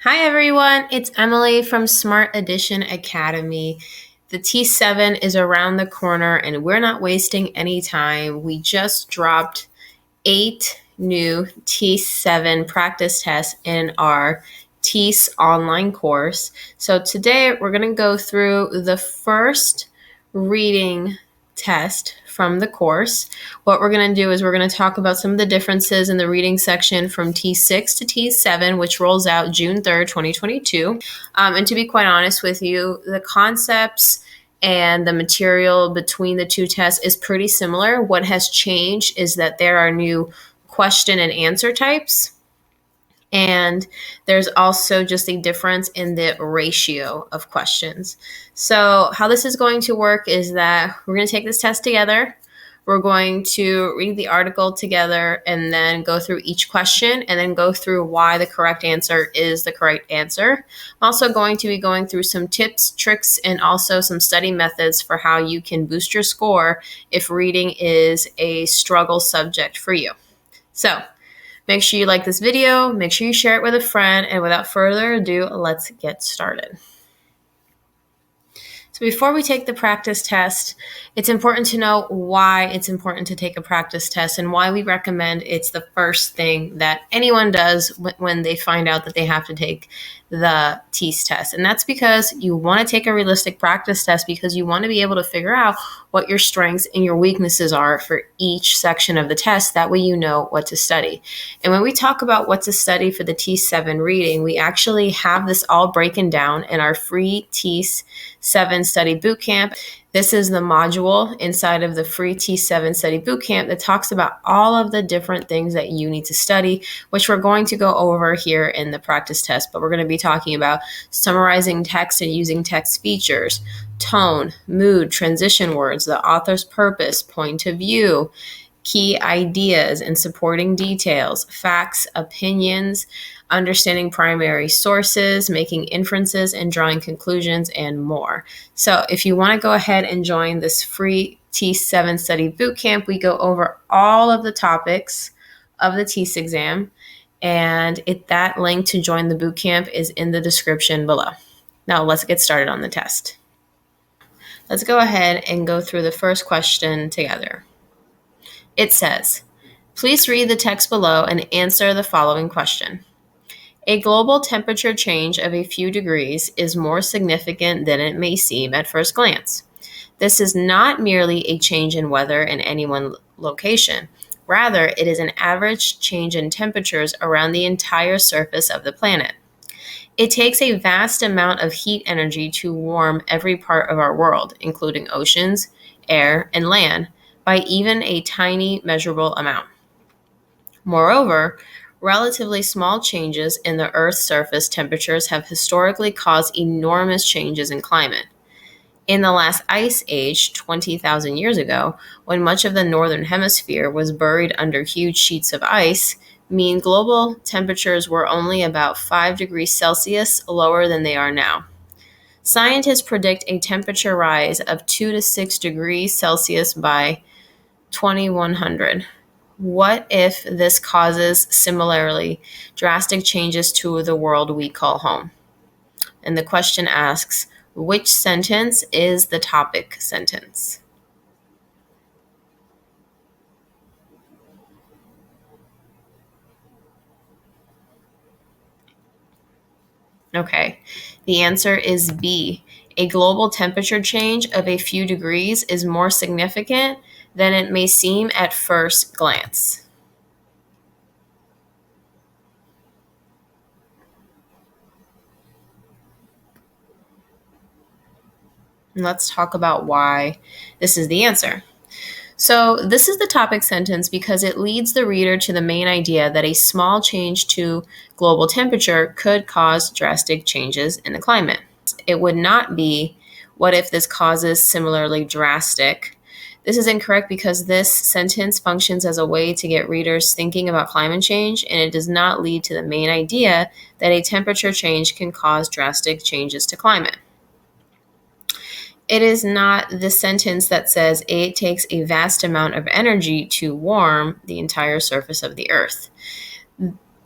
Hi everyone, it's Emily from Smart Edition Academy. The T7 is around the corner and we're not wasting any time. We just dropped 8 new T7 practice tests in our TEAS online course. So today we're going to go through the first reading test from the course. What we're going to do is we're going to talk about some of the differences in the reading section from T6 to T7, which rolls out June 3rd, 2022. And to be quite honest with you, the concepts and the material between the two tests is pretty similar. What has changed is that there are new question and answer types. And there's also just a difference in the ratio of questions. So how this is going to work is that we're going to take this test together. We're going to read the article together and then go through each question and then go through why the correct answer is the correct answer. I'm also going to be going through some tips, tricks, and also some study methods for how you can boost your score if reading is a struggle subject for you. So make sure you like this video, make sure you share it with a friend, and without further ado, let's get started. So before we take the practice test, it's important to know why it's important to take a practice test and why we recommend it's the first thing that anyone does when they find out that they have to take the TEAS test. And that's because you want to take a realistic practice test because you want to be able to figure out what your strengths and your weaknesses are for each section of the test. That way you know what to study. And when we talk about what to study for the T7 reading, we actually have this all broken down in our free T7 study bootcamp. This is the module inside of the free T7 study bootcamp that talks about all of the different things that you need to study, which we're going to go over here in the practice test. But we're going to be talking about summarizing text and using text features, tone, mood, transition words, the author's purpose, point of view, key ideas and supporting details, facts, opinions, understanding primary sources, making inferences and drawing conclusions, and more. So if you want to go ahead and join this free T7 study bootcamp, we go over all of the topics of the TEAS exam, and that link to join the bootcamp is in the description below. Now let's get started on the test. Let's go ahead and go through the first question together. It says, please read the text below and answer the following question. A global temperature change of a few degrees is more significant than it may seem at first glance. This is not merely a change in weather in any one location. Rather, it is an average change in temperatures around the entire surface of the planet. It takes a vast amount of heat energy to warm every part of our world, including oceans, air, and land, by even a tiny measurable amount. Moreover, relatively small changes in the Earth's surface temperatures have historically caused enormous changes in climate. In the last ice age, 20,000 years ago, when much of the northern hemisphere was buried under huge sheets of ice, mean global temperatures were only about 5 degrees Celsius lower than they are now. Scientists predict a temperature rise of 2 to 6 degrees Celsius by 2100. What if this causes similarly drastic changes to the world we call home? And the question asks, which sentence is the topic sentence? Okay, the answer is B. A global temperature change of a few degrees is more significant than it may seem at first glance. And let's talk about why this is the answer. So this is the topic sentence because it leads the reader to the main idea that a small change to global temperature could cause drastic changes in the climate. It would not be, what if this causes similarly drastic? This is incorrect because this sentence functions as a way to get readers thinking about climate change, and it does not lead to the main idea that a temperature change can cause drastic changes to climate. It is not the sentence that says it takes a vast amount of energy to warm the entire surface of the earth.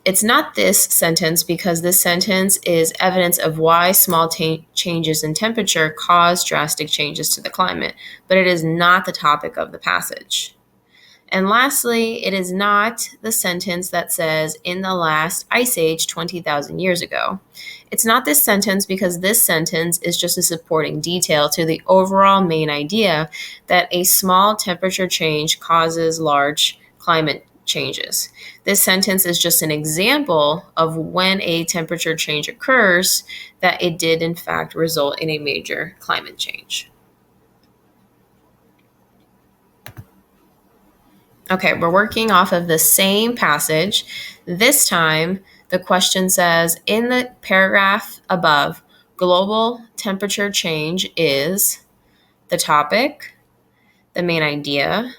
It's not this sentence because this sentence is evidence of why small changes in temperature cause drastic changes to the climate, but it is not the topic of the passage. And lastly, it is not the sentence that says, in the last ice age 20,000 years ago. It's not this sentence because this sentence is just a supporting detail to the overall main idea that a small temperature change causes large climate changes. This sentence is just an example of when a temperature change occurs, that it did in fact result in a major climate change. Okay, we're working off of the same passage. This time, the question says, in the paragraph above, global temperature change is the topic, the main idea,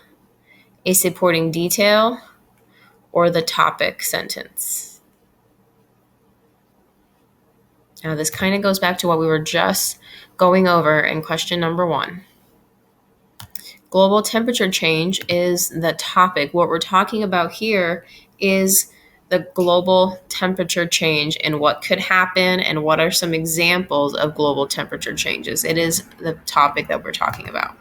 a supporting detail, or the topic sentence. Now, this kind of goes back to what we were just going over in question number 1. Global temperature change is the topic. What we're talking about here is the global temperature change and what could happen and what are some examples of global temperature changes. It is the topic that we're talking about.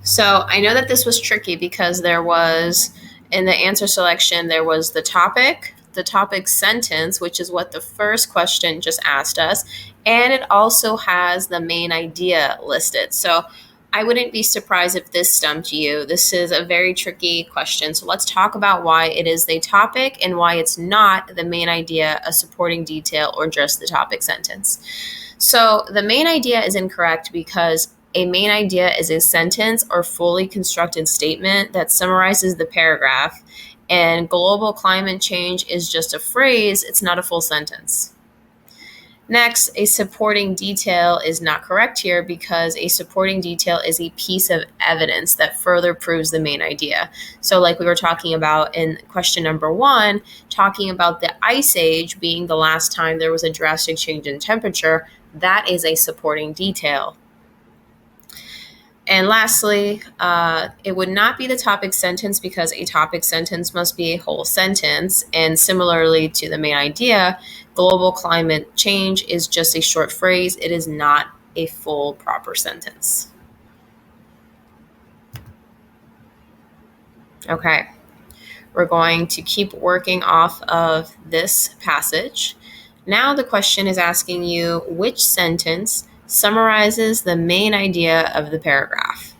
So I know that this was tricky because there was, in the answer selection, there was the topic sentence, which is what the first question just asked us, and it also has the main idea listed. So I wouldn't be surprised if this stumped you. This is a very tricky question. So let's talk about why it is the topic and why it's not the main idea, a supporting detail, or just the topic sentence. So the main idea is incorrect because a main idea is a sentence or fully constructed statement that summarizes the paragraph, and global climate change is just a phrase, it's not a full sentence. Next, a supporting detail is not correct here because a supporting detail is a piece of evidence that further proves the main idea. So like we were talking about in question number 1, talking about the ice age being the last time there was a drastic change in temperature, that is a supporting detail. And lastly, it would not be the topic sentence because a topic sentence must be a whole sentence. And similarly to the main idea, global climate change is just a short phrase. It is not a full proper sentence. Okay, we're going to keep working off of this passage. Now the question is asking you which sentence summarizes the main idea of the paragraph.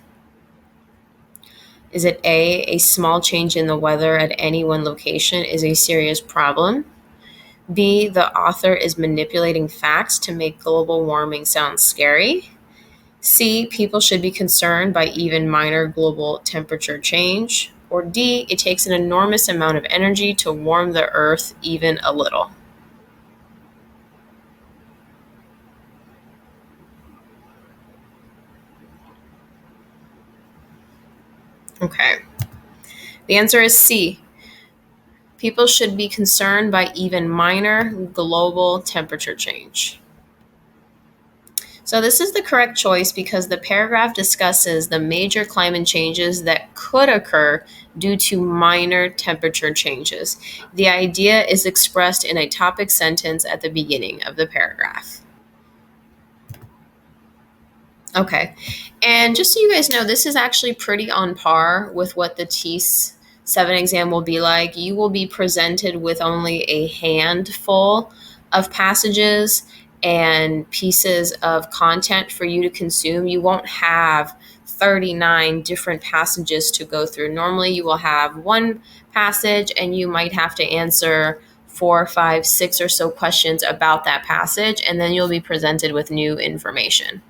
Is it A small change in the weather at any one location is a serious problem? B, the author is manipulating facts to make global warming sound scary? C, people should be concerned by even minor global temperature change? Or D, it takes an enormous amount of energy to warm the earth even a little? Okay. The answer is C. People should be concerned by even minor global temperature change. So this is the correct choice because the paragraph discusses the major climate changes that could occur due to minor temperature changes. The idea is expressed in a topic sentence at the beginning of the paragraph. Okay, and just so you guys know, this is actually pretty on par with what the TEAS 7 exam will be like. You will be presented with only a handful of passages and pieces of content for you to consume. You won't have 39 different passages to go through. Normally, you will have one passage and you might have to answer 4, 5, 6 or so questions about that passage, and then you'll be presented with new information.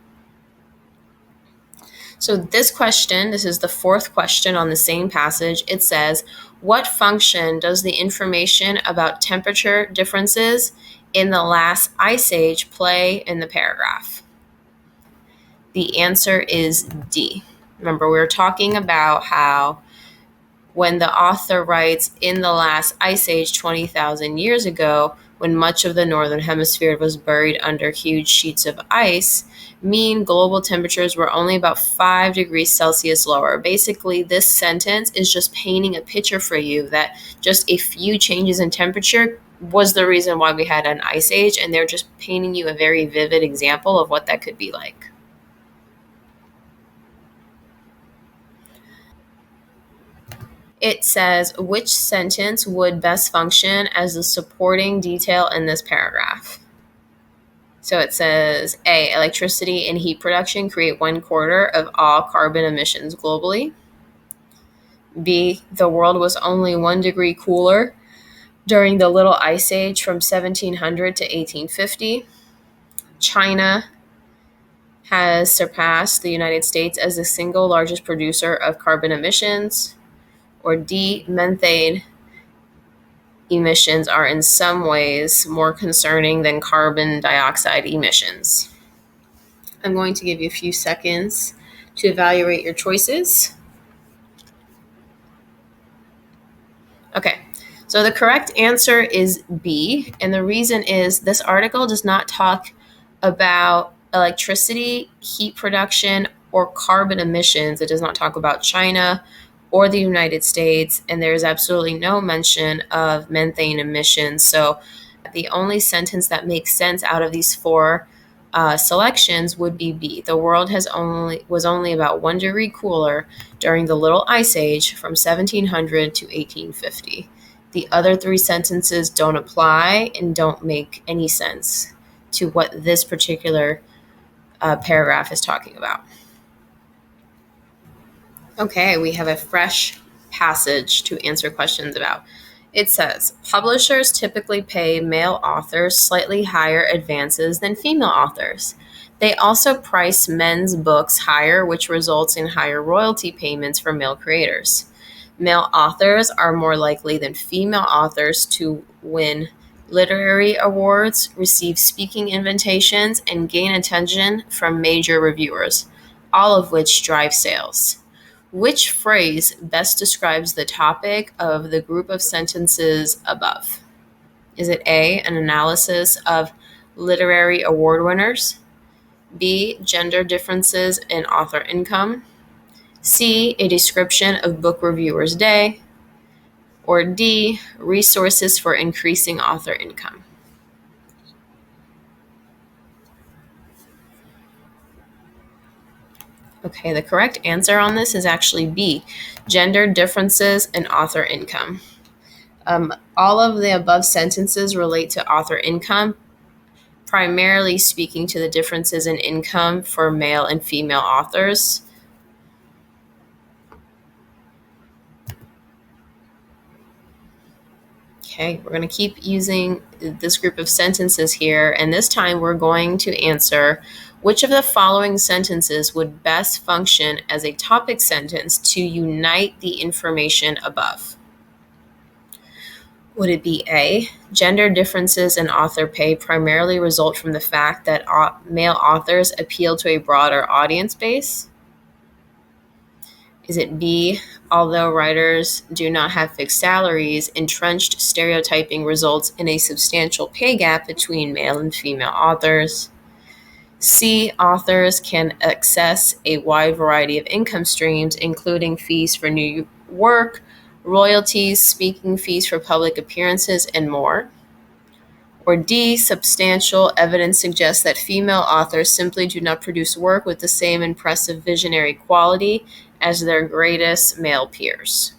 So this question, this is the 4th question on the same passage. It says, what function does the information about temperature differences in the last ice age play in the paragraph? The answer is D. Remember, we were talking about how when the author writes in the last ice age 20,000 years ago, when much of the northern hemisphere was buried under huge sheets of ice, mean global temperatures were only about 5 degrees Celsius lower. Basically, this sentence is just painting a picture for you that just a few changes in temperature was the reason why we had an ice age, and they're just painting you a very vivid example of what that could be like. It says, which sentence would best function as the supporting detail in this paragraph? So it says, A, electricity and heat production create 1/4 of all carbon emissions globally. B, the world was only 1 degree cooler during the Little Ice Age from 1700 to 1850. China has surpassed the United States as the single largest producer of carbon emissions. Or D, methane emissions are in some ways more concerning than carbon dioxide emissions. I'm going to give you a few seconds to evaluate your choices. Okay, so the correct answer is B, and the reason is this article does not talk about electricity, heat production, or carbon emissions. It does not talk about China or the United States, and there's absolutely no mention of methane emissions. So the only sentence that makes sense out of these four selections would be B. The world was only about 1 degree cooler during the Little Ice Age from 1700 to 1850. The other three sentences don't apply and don't make any sense to what this particular paragraph is talking about. Okay, we have a fresh passage to answer questions about. It says, publishers typically pay male authors slightly higher advances than female authors. They also price men's books higher, which results in higher royalty payments for male creators. Male authors are more likely than female authors to win literary awards, receive speaking invitations, and gain attention from major reviewers, all of which drive sales. Which phrase best describes the topic of the group of sentences above? Is it A, an analysis of literary award winners? B, gender differences in author income? C, a description of book reviewers' day? Or D, resources for increasing author income? Okay, the correct answer on this is actually B, gender differences in author income. All of the above sentences relate to author income, primarily speaking to the differences in income for male and female authors. Okay, we're going to keep using this group of sentences here, and this time we're going to answer which of the following sentences would best function as a topic sentence to unite the information above? Would it be A, gender differences in author pay primarily result from the fact that male authors appeal to a broader audience base? Is it B, although writers do not have fixed salaries, entrenched stereotyping results in a substantial pay gap between male and female authors? C, authors can access a wide variety of income streams, including fees for new work, royalties, speaking fees for public appearances, and more? Or D, substantial evidence suggests that female authors simply do not produce work with the same impressive visionary quality as their greatest male peers?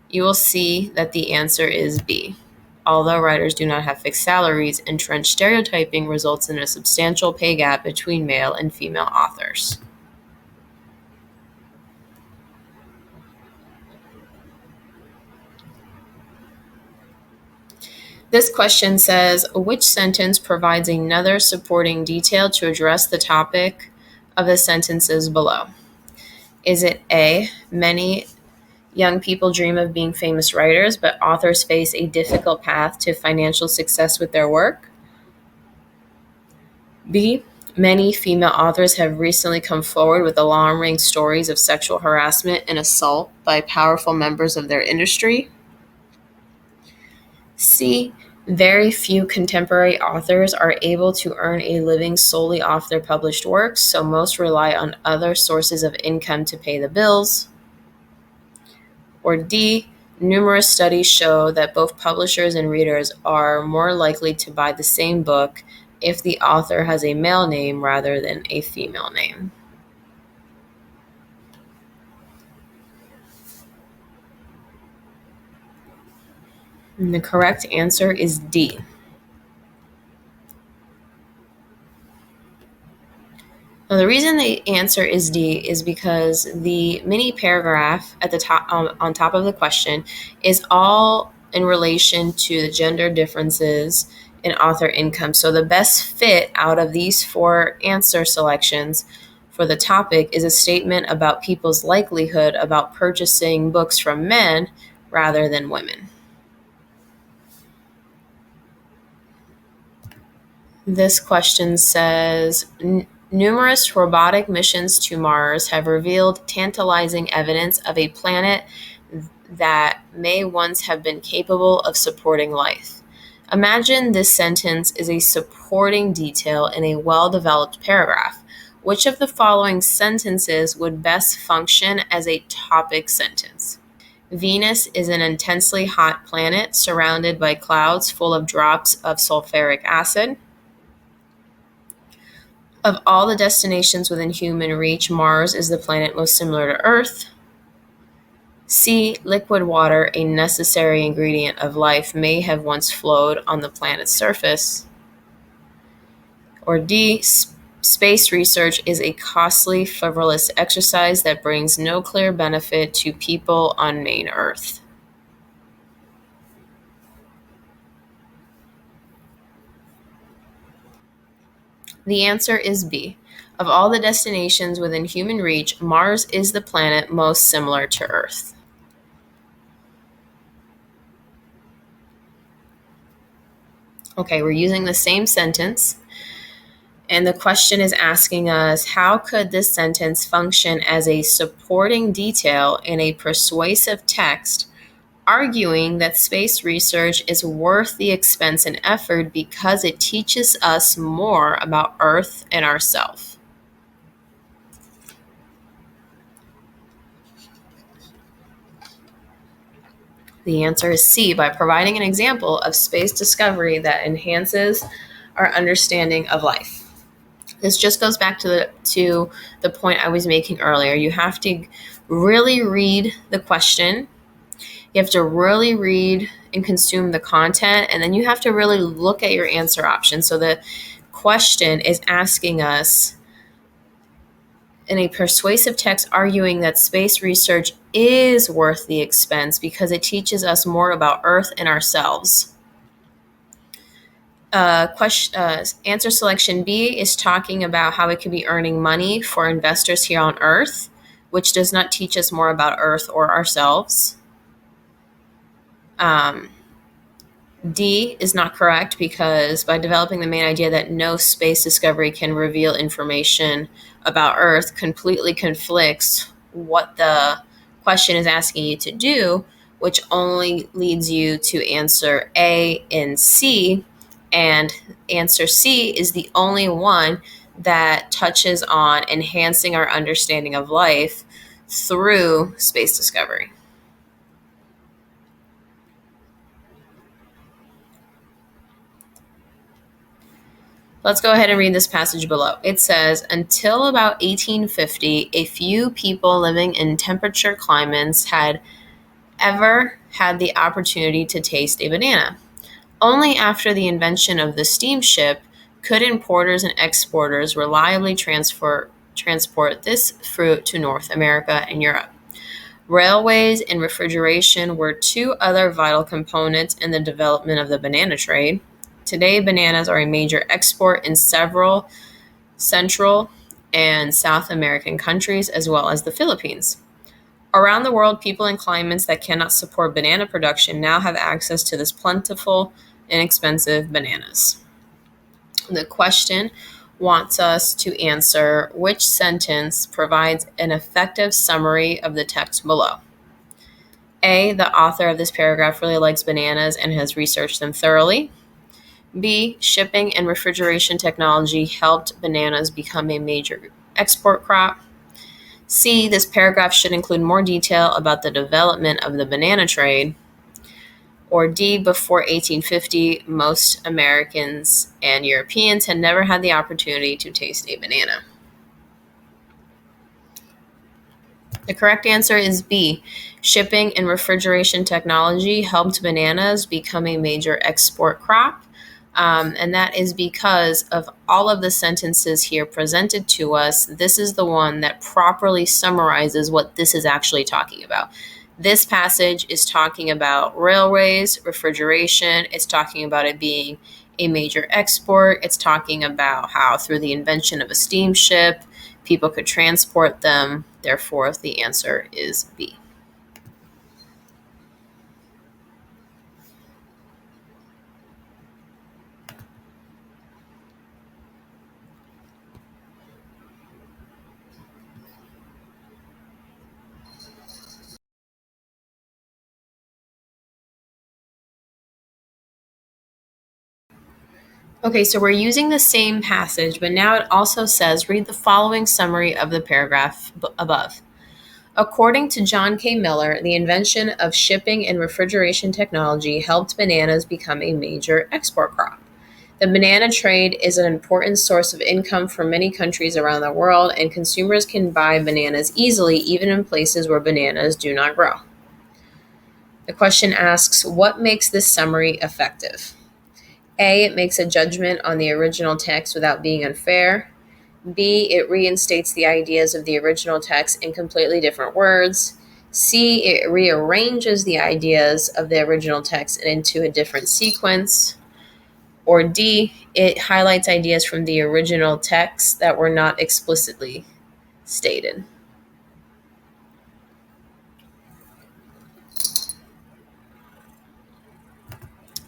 You will see that the answer is B. Although writers do not have fixed salaries, entrenched stereotyping results in a substantial pay gap between male and female authors. This question says, which sentence provides another supporting detail to address the topic of the sentences below? Is it A, many young people dream of being famous writers, but authors face a difficult path to financial success with their work? B, Many female authors have recently come forward with alarming stories of sexual harassment and assault by powerful members of their industry. C. Very few contemporary authors are able to earn a living solely off their published works, so most rely on other sources of income to pay the bills. Or D. Numerous studies show that both publishers and readers are more likely to buy the same book if the author has a male name rather than a female name. And the correct answer is D. Now, the reason the answer is D is because the mini paragraph at the top on top of the question is all in relation to the gender differences in author income. So the best fit out of these four answer selections for the topic is a statement about people's likelihood about purchasing books from men rather than women. This question says, numerous robotic missions to Mars have revealed tantalizing evidence of a planet that may once have been capable of supporting life. Imagine this sentence is a supporting detail in a well-developed paragraph. Which of the following sentences would best function as a topic sentence? Venus is an intensely hot planet surrounded by clouds full of drops of sulfuric acid. Of all the destinations within human reach, Mars is the planet most similar to Earth. C. Liquid water, a necessary ingredient of life, may have once flowed on the planet's surface. Or D. Space research is a costly, frivolous exercise that brings no clear benefit to people on main Earth. The answer is B. Of all the destinations within human reach, Mars is the planet most similar to Earth. Okay, we're using the same sentence, and the question is asking us, how could this sentence function as a supporting detail in a persuasive text, arguing that space research is worth the expense and effort because it teaches us more about Earth and ourselves? The answer is C, by providing an example of space discovery that enhances our understanding of life. This just goes back to the point I was making earlier. You have to really read the question. You have to really read and consume the content, and then you have to really look at your answer options. So the question is asking us in a persuasive text, arguing that space research is worth the expense because it teaches us more about Earth and ourselves. Answer selection B is talking about how it could be earning money for investors here on Earth, which does not teach us more about Earth or ourselves. D is not correct because by developing the main idea that no space discovery can reveal information about Earth completely conflicts what the question is asking you to do, which only leads you to answer A and C. And answer C is the only one that touches on enhancing our understanding of life through space discovery. Let's go ahead and read this passage below. It says, until about 1850, a few people living in temperature climates had ever had the opportunity to taste a banana. Only after the invention of the steamship could importers and exporters reliably transport this fruit to North America and Europe. Railways and refrigeration were two other vital components in the development of the banana trade. Today, bananas are a major export in several Central and South American countries, as well as the Philippines. Around the world, people in climates that cannot support banana production now have access to this plentiful, inexpensive bananas. The question, wants us to answer which sentence provides an effective summary of the text below. A, the author of this paragraph really likes bananas and has researched them thoroughly. B, shipping and refrigeration technology helped bananas become a major export crop. C, this paragraph should include more detail about the development of the banana trade. Or D, before 1850, most Americans and Europeans had never had the opportunity to taste a banana. The correct answer is B. Shipping and refrigeration technology helped bananas become a major export crop. And that is because of all of the sentences here presented to us. This is the one that properly summarizes what this is actually talking about. This passage is talking about railways, refrigeration. It's talking about it being a major export. It's talking about how through the invention of a steamship, people could transport them. Therefore, the answer is B. Okay, so we're using the same passage, but now it also says, read the following summary of the paragraph above. According to John K. Miller, the invention of shipping and refrigeration technology helped bananas become a major export crop. The banana trade is an important source of income for many countries around the world, and consumers can buy bananas easily, even in places where bananas do not grow. The question asks, what makes this summary effective? A, it makes a judgment on the original text without being unfair. B, it reinstates the ideas of the original text in completely different words. C, it rearranges the ideas of the original text into a different sequence. Or D, it highlights ideas from the original text that were not explicitly stated.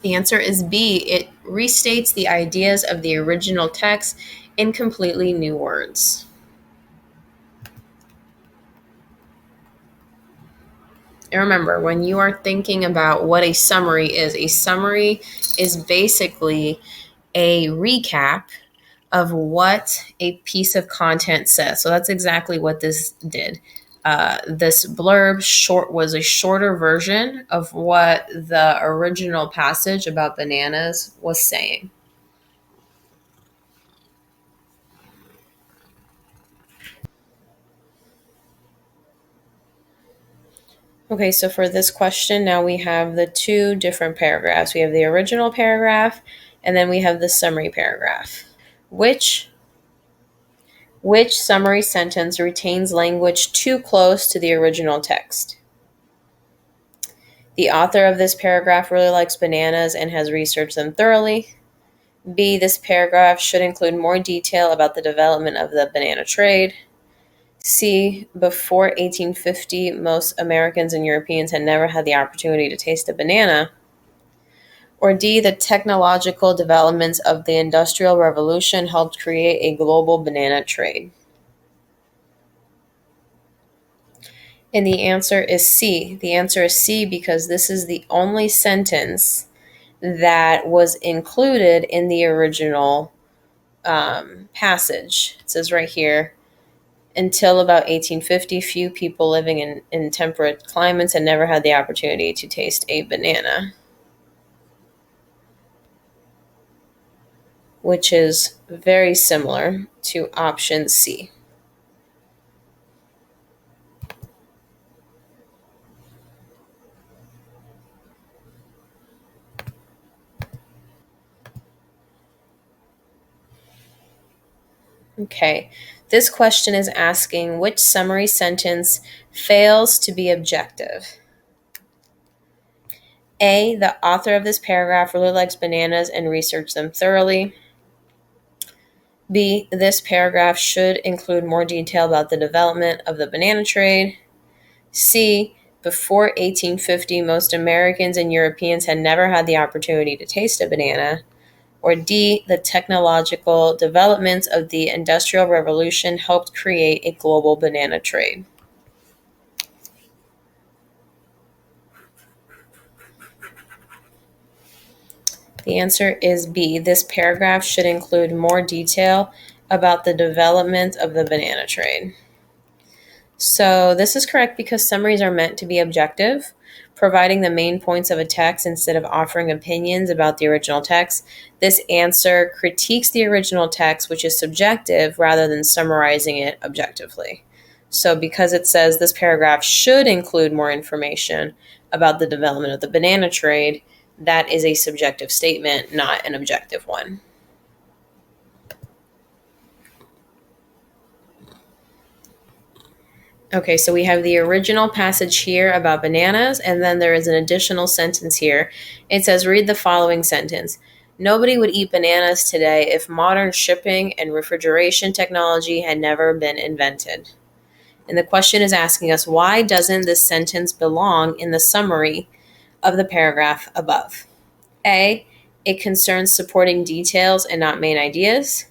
The answer is B. It restates the ideas of the original text in completely new words. And remember, when you are thinking about what a summary is basically a recap of what a piece of content says. So that's exactly what this did. This blurb was a shorter version of what the original passage about bananas was saying. Okay, so for this question, now we have the two different paragraphs. We have the original paragraph, and then we have the summary paragraph. Which summary sentence retains language too close to the original text? The author of this paragraph really likes bananas and has researched them thoroughly. B, this paragraph should include more detail about the development of the banana trade. C, before 1850, most Americans and Europeans had never had the opportunity to taste a banana. Or D, the technological developments of the Industrial Revolution helped create a global banana trade. And the answer is C. The answer is C because this is the only sentence that was included in the original passage. It says right here, until about 1850, few people living in temperate climates had never had the opportunity to taste a banana, which is very similar to option C. Okay, this question is asking which summary sentence fails to be objective. A, the author of this paragraph really likes bananas and researched them thoroughly. B, this paragraph should include more detail about the development of the banana trade. C, before 1850, most Americans and Europeans had never had the opportunity to taste a banana. Or D, the technological developments of the Industrial Revolution helped create a global banana trade? The answer is B. This paragraph should include more detail about the development of the banana trade. So this is correct because summaries are meant to be objective, providing the main points of a text instead of offering opinions about the original text. This answer critiques the original text, which is subjective, rather than summarizing it objectively. So because it says this paragraph should include more information about the development of the banana trade, that is a subjective statement, not an objective one. Okay, so we have the original passage here about bananas, and then there is an additional sentence here. It says, read the following sentence. Nobody would eat bananas today if modern shipping and refrigeration technology had never been invented. And the question is asking us, why doesn't this sentence belong in the summary of the paragraph above? A, it concerns supporting details and not main ideas.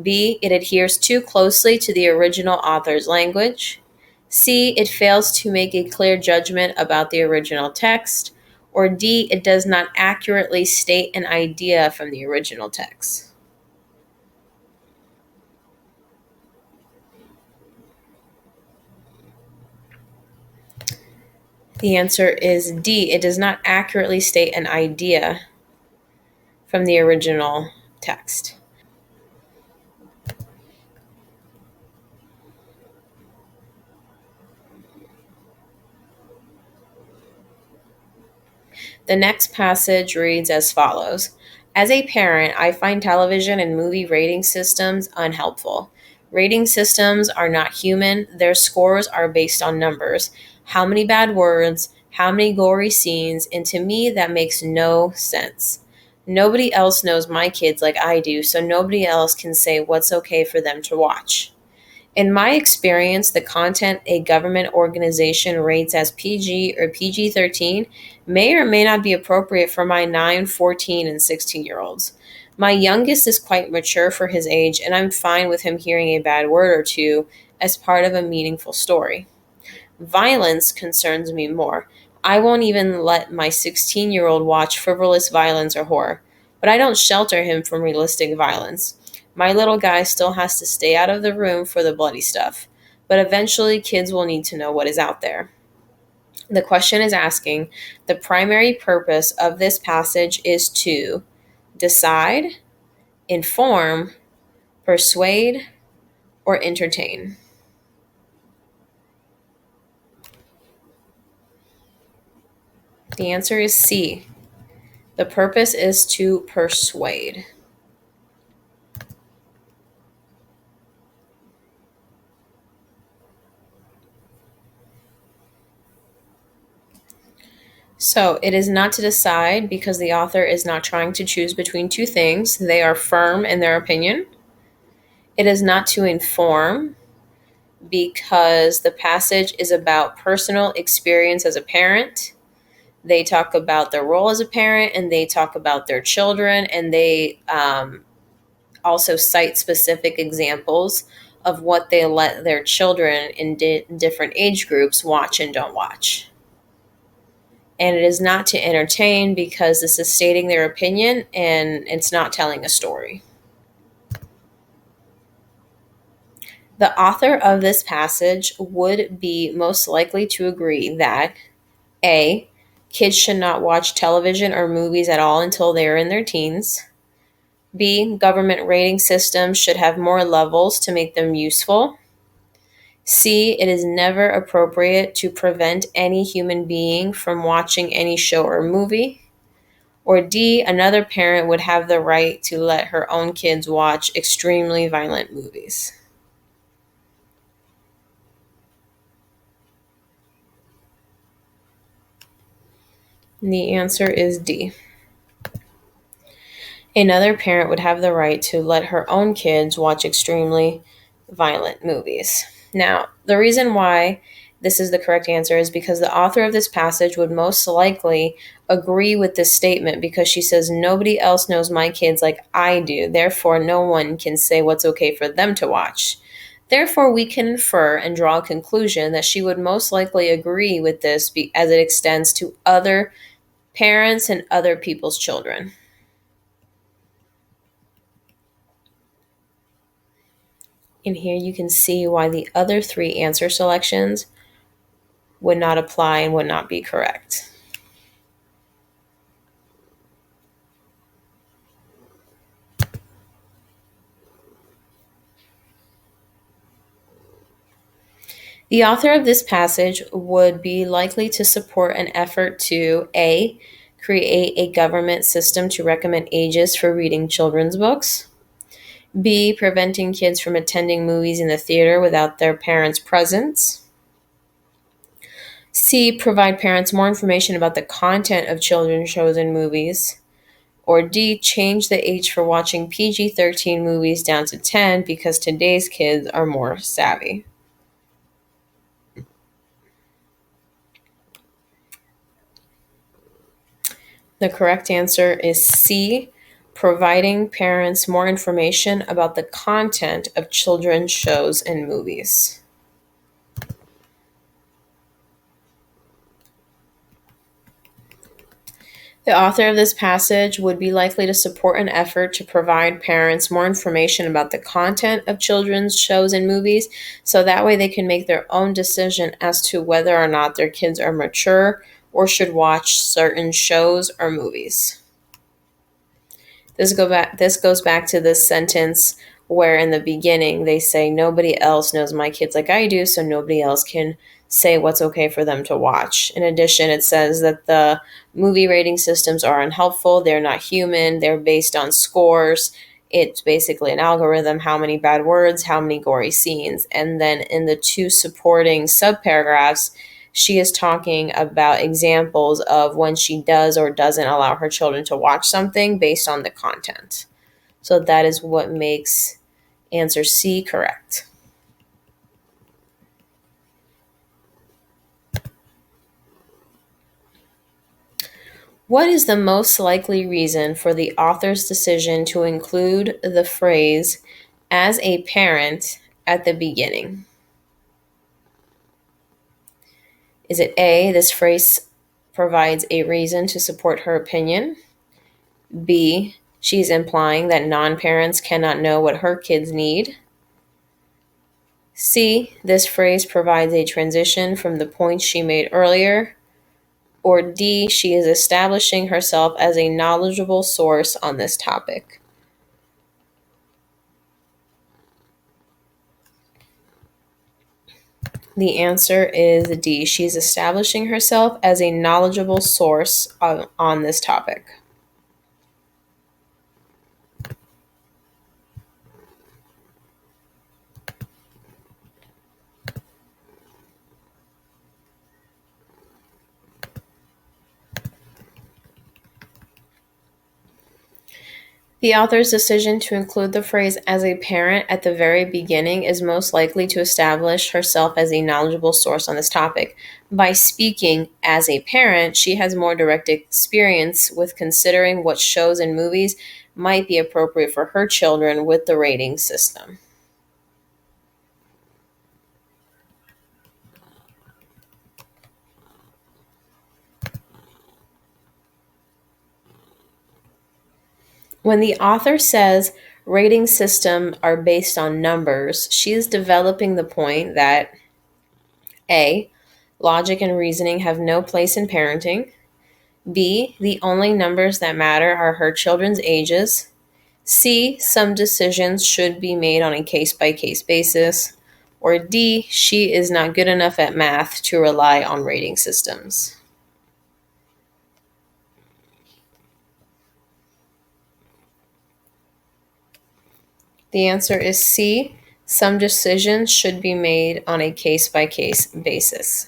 B, it adheres too closely to the original author's language. C, it fails to make a clear judgment about the original text. Or D, it does not accurately state an idea from the original text. The answer is D, it does not accurately state an idea from the original text. The next passage reads as follows. As a parent, I find television and movie rating systems unhelpful. Rating systems are not human. Their scores are based on numbers. How many bad words, how many gory scenes, and to me, that makes no sense. Nobody else knows my kids like I do, so nobody else can say what's okay for them to watch. In my experience, the content a government organization rates as PG or PG 13 may or may not be appropriate for my 9, 14, and 16-year-olds. My youngest is quite mature for his age, and I'm fine with him hearing a bad word or two as part of a meaningful story. Violence concerns me more. I won't even let my 16-year-old watch frivolous violence or horror, but I don't shelter him from realistic violence. My little guy still has to stay out of the room for the bloody stuff, but eventually kids will need to know what is out there. The question is asking, the primary purpose of this passage is to decide, inform, persuade, or entertain. The answer is C. The purpose is to persuade. So it is not to decide because the author is not trying to choose between two things. They are firm in their opinion. It is not to inform because the passage is about personal experience as a parent. They talk about their role as a parent, and they talk about their children, and they also cite specific examples of what they let their children in different age groups watch and don't watch. And it is not to entertain because this is stating their opinion and it's not telling a story. The author of this passage would be most likely to agree that A, kids should not watch television or movies at all until they are in their teens. B, government rating systems should have more levels to make them useful. C, it is never appropriate to prevent any human being from watching any show or movie. Or D, another parent would have the right to let her own kids watch extremely violent movies. And the answer is D. Another parent would have the right to let her own kids watch extremely violent movies. Now, the reason why this is the correct answer, is because the author of this passage would most likely agree with this statement because she says, nobody else knows my kids like I do. Therefore, no one can say what's okay for them to watch. Therefore, we can infer and draw a conclusion that she would most likely agree with this as it extends to other parents and other people's children. And here you can see why the other three answer selections would not apply and would not be correct. The author of this passage would be likely to support an effort to A, create a government system to recommend ages for reading children's books, B, preventing kids from attending movies in the theater without their parents' presence, C, provide parents more information about the content of children's shows and movies, or D, change the age for watching PG-13 movies down to 10 because today's kids are more savvy. The correct answer is C, providing parents more information about the content of children's shows and movies. The author of this passage would be likely to support an effort to provide parents more information about the content of children's shows and movies, so that way they can make their own decision as to whether or not their kids are mature or should watch certain shows or movies. This goes back to this sentence where in the beginning they say nobody else knows my kids like I do, so nobody else can say what's okay for them to watch. In addition, it says that the movie rating systems are unhelpful, they're not human, they're based on scores. It's basically an algorithm, how many bad words, how many gory scenes. And then in the two supporting subparagraphs, she is talking about examples of when she does or doesn't allow her children to watch something based on the content. So that is what makes answer C correct. What is the most likely reason for the author's decision to include the phrase "as a parent" at the beginning? Is it A, this phrase provides a reason to support her opinion? B, she's implying that non-parents cannot know what her kids need? C, this phrase provides a transition from the points she made earlier? Or D, she is establishing herself as a knowledgeable source on this topic? The answer is D. She's establishing herself as a knowledgeable source on this topic. The author's decision to include the phrase "as a parent" at the very beginning is most likely to establish herself as a knowledgeable source on this topic. By speaking as a parent, she has more direct experience with considering what shows and movies might be appropriate for her children with the rating system. When the author says rating systems are based on numbers, she is developing the point that A, logic and reasoning have no place in parenting. B, the only numbers that matter are her children's ages. C, some decisions should be made on a case-by-case basis. Or D, she is not good enough at math to rely on rating systems. The answer is C, some decisions should be made on a case-by-case basis.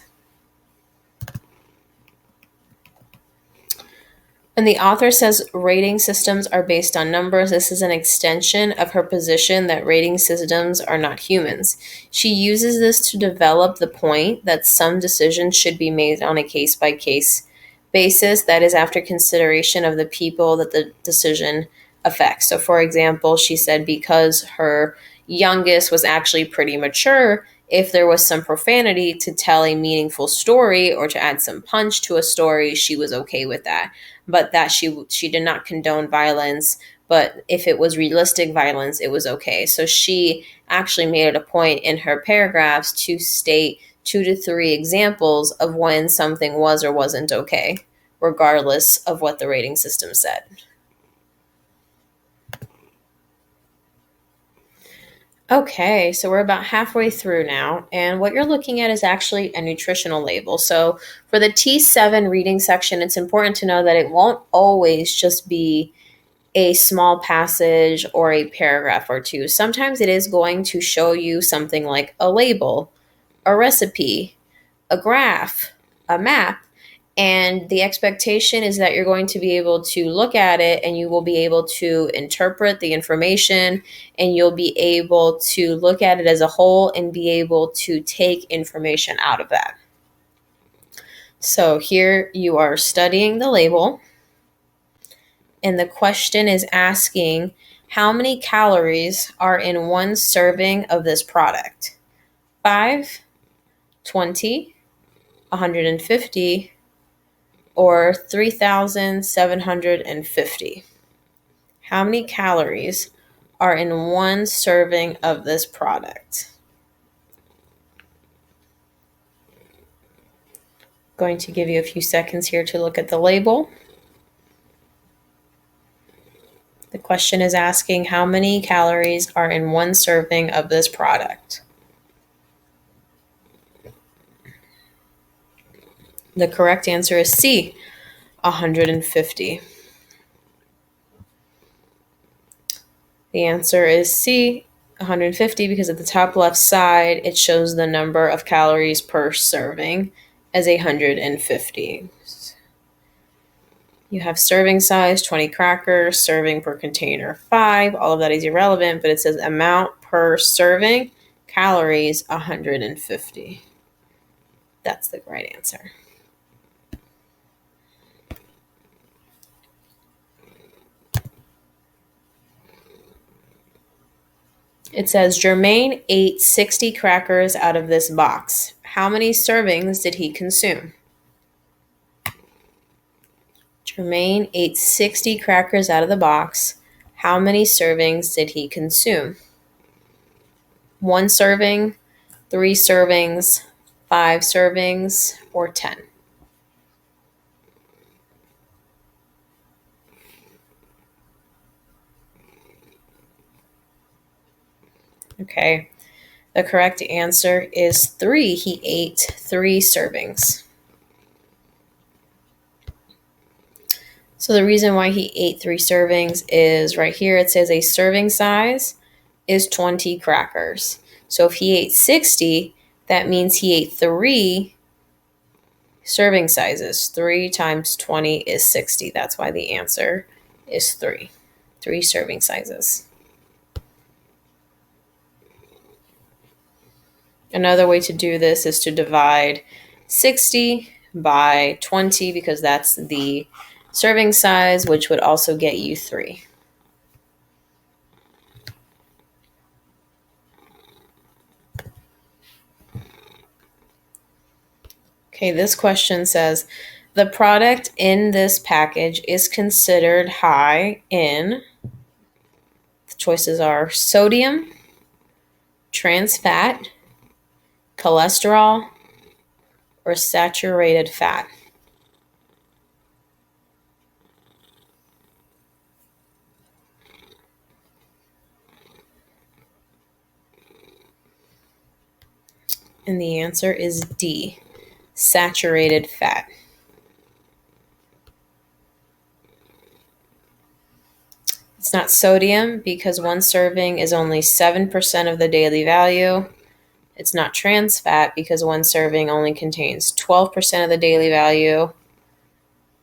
And the author says rating systems are based on numbers. This is an extension of her position that rating systems are not humans. She uses this to develop the point that some decisions should be made on a case by case basis, that is, after consideration of the people that the decision affects. So, for example, she said because her youngest was actually pretty mature, if there was some profanity to tell a meaningful story or to add some punch to a story, she was okay with that. But that she did not condone violence, but if it was realistic violence, it was okay. So she actually made it a point in her paragraphs to state 2 to 3 examples of when something was or wasn't okay, regardless of what the rating system said. Okay, so we're about halfway through now, and what you're looking at is actually a nutritional label. So for the T7 reading section, it's important to know that it won't always just be a small passage or a paragraph or two. Sometimes it is going to show you something like a label, a recipe, a graph, a map, and the expectation is that you're going to be able to look at it and you will be able to interpret the information, and you'll be able to look at it as a whole and be able to take information out of that. So here you are studying the label, and the question is asking how many calories are in one serving of this product? 5, 20, 150, or 3,750. How many calories are in one serving of this product? Going to give you a few seconds here to look at the label. The question is asking how many calories are in one serving of this product. The correct answer is C, 150. The answer is C, 150, because at the top left side, it shows the number of calories per serving as 150. You have serving size, 20 crackers, serving per container, 5. All of that is irrelevant, but it says amount per serving, calories, 150. That's the right answer. It says Jermaine ate 60 crackers out of this box. How many servings did he consume? Jermaine ate 60 crackers out of the box. How many servings did he consume? 1 serving, 3 servings, 5 servings, or 10? Okay, the correct answer is 3. He ate 3 servings. So the reason why he ate 3 servings is right here. It says a serving size is 20 crackers. So if he ate 60, that means he ate 3 serving sizes. 3 times 20 is 60. That's why the answer is 3. 3 serving sizes. Another way to do this is to divide 60 by 20, because that's the serving size, which would also get you 3. Okay, this question says, the product in this package is considered high in, the choices are sodium, trans fat, cholesterol, or saturated fat. And the answer is D, saturated fat. It's not sodium because 1 serving is only 7% of the daily value. It's not trans fat because 1 serving only contains 12% of the daily value.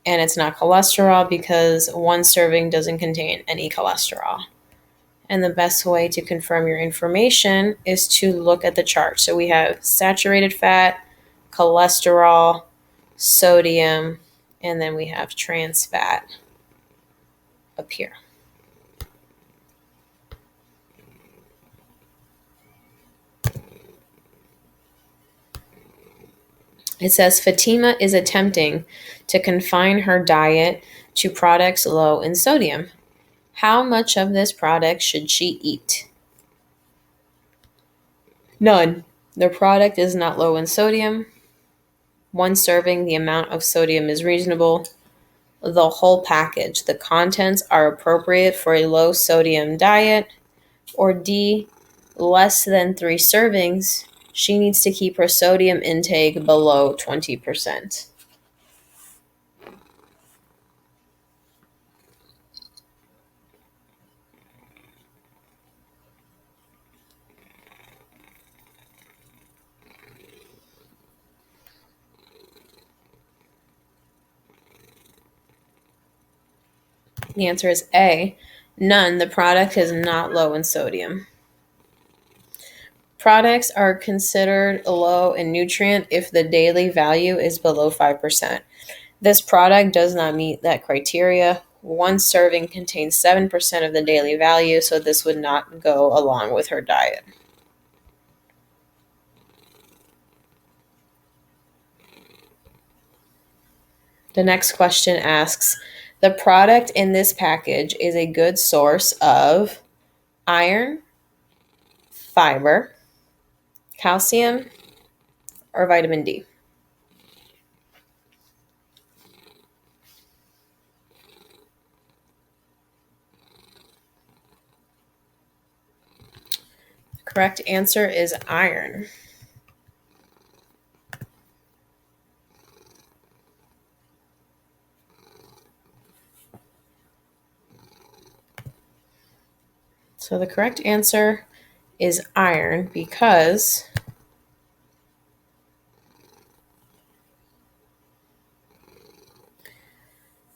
And it's not cholesterol because one serving doesn't contain any cholesterol. And the best way to confirm your information is to look at the chart. So we have saturated fat, cholesterol, sodium, and then we have trans fat up here. It says Fatima is attempting to confine her diet to products low in sodium. How much of this product should she eat? None. The product is not low in sodium. One serving, the amount of sodium is reasonable. The whole package, the contents are appropriate for a low sodium diet. Or D, less than 3 servings. She needs to keep her sodium intake below 20%. The answer is A, none. The product is not low in sodium. Products are considered low in nutrient if the daily value is below 5%. This product does not meet that criteria. One serving contains 7% of the daily value, so this would not go along with her diet. The next question asks, the product in this package is a good source of iron, fiber, calcium, or vitamin D. The correct answer is iron. So the correct answer is iron because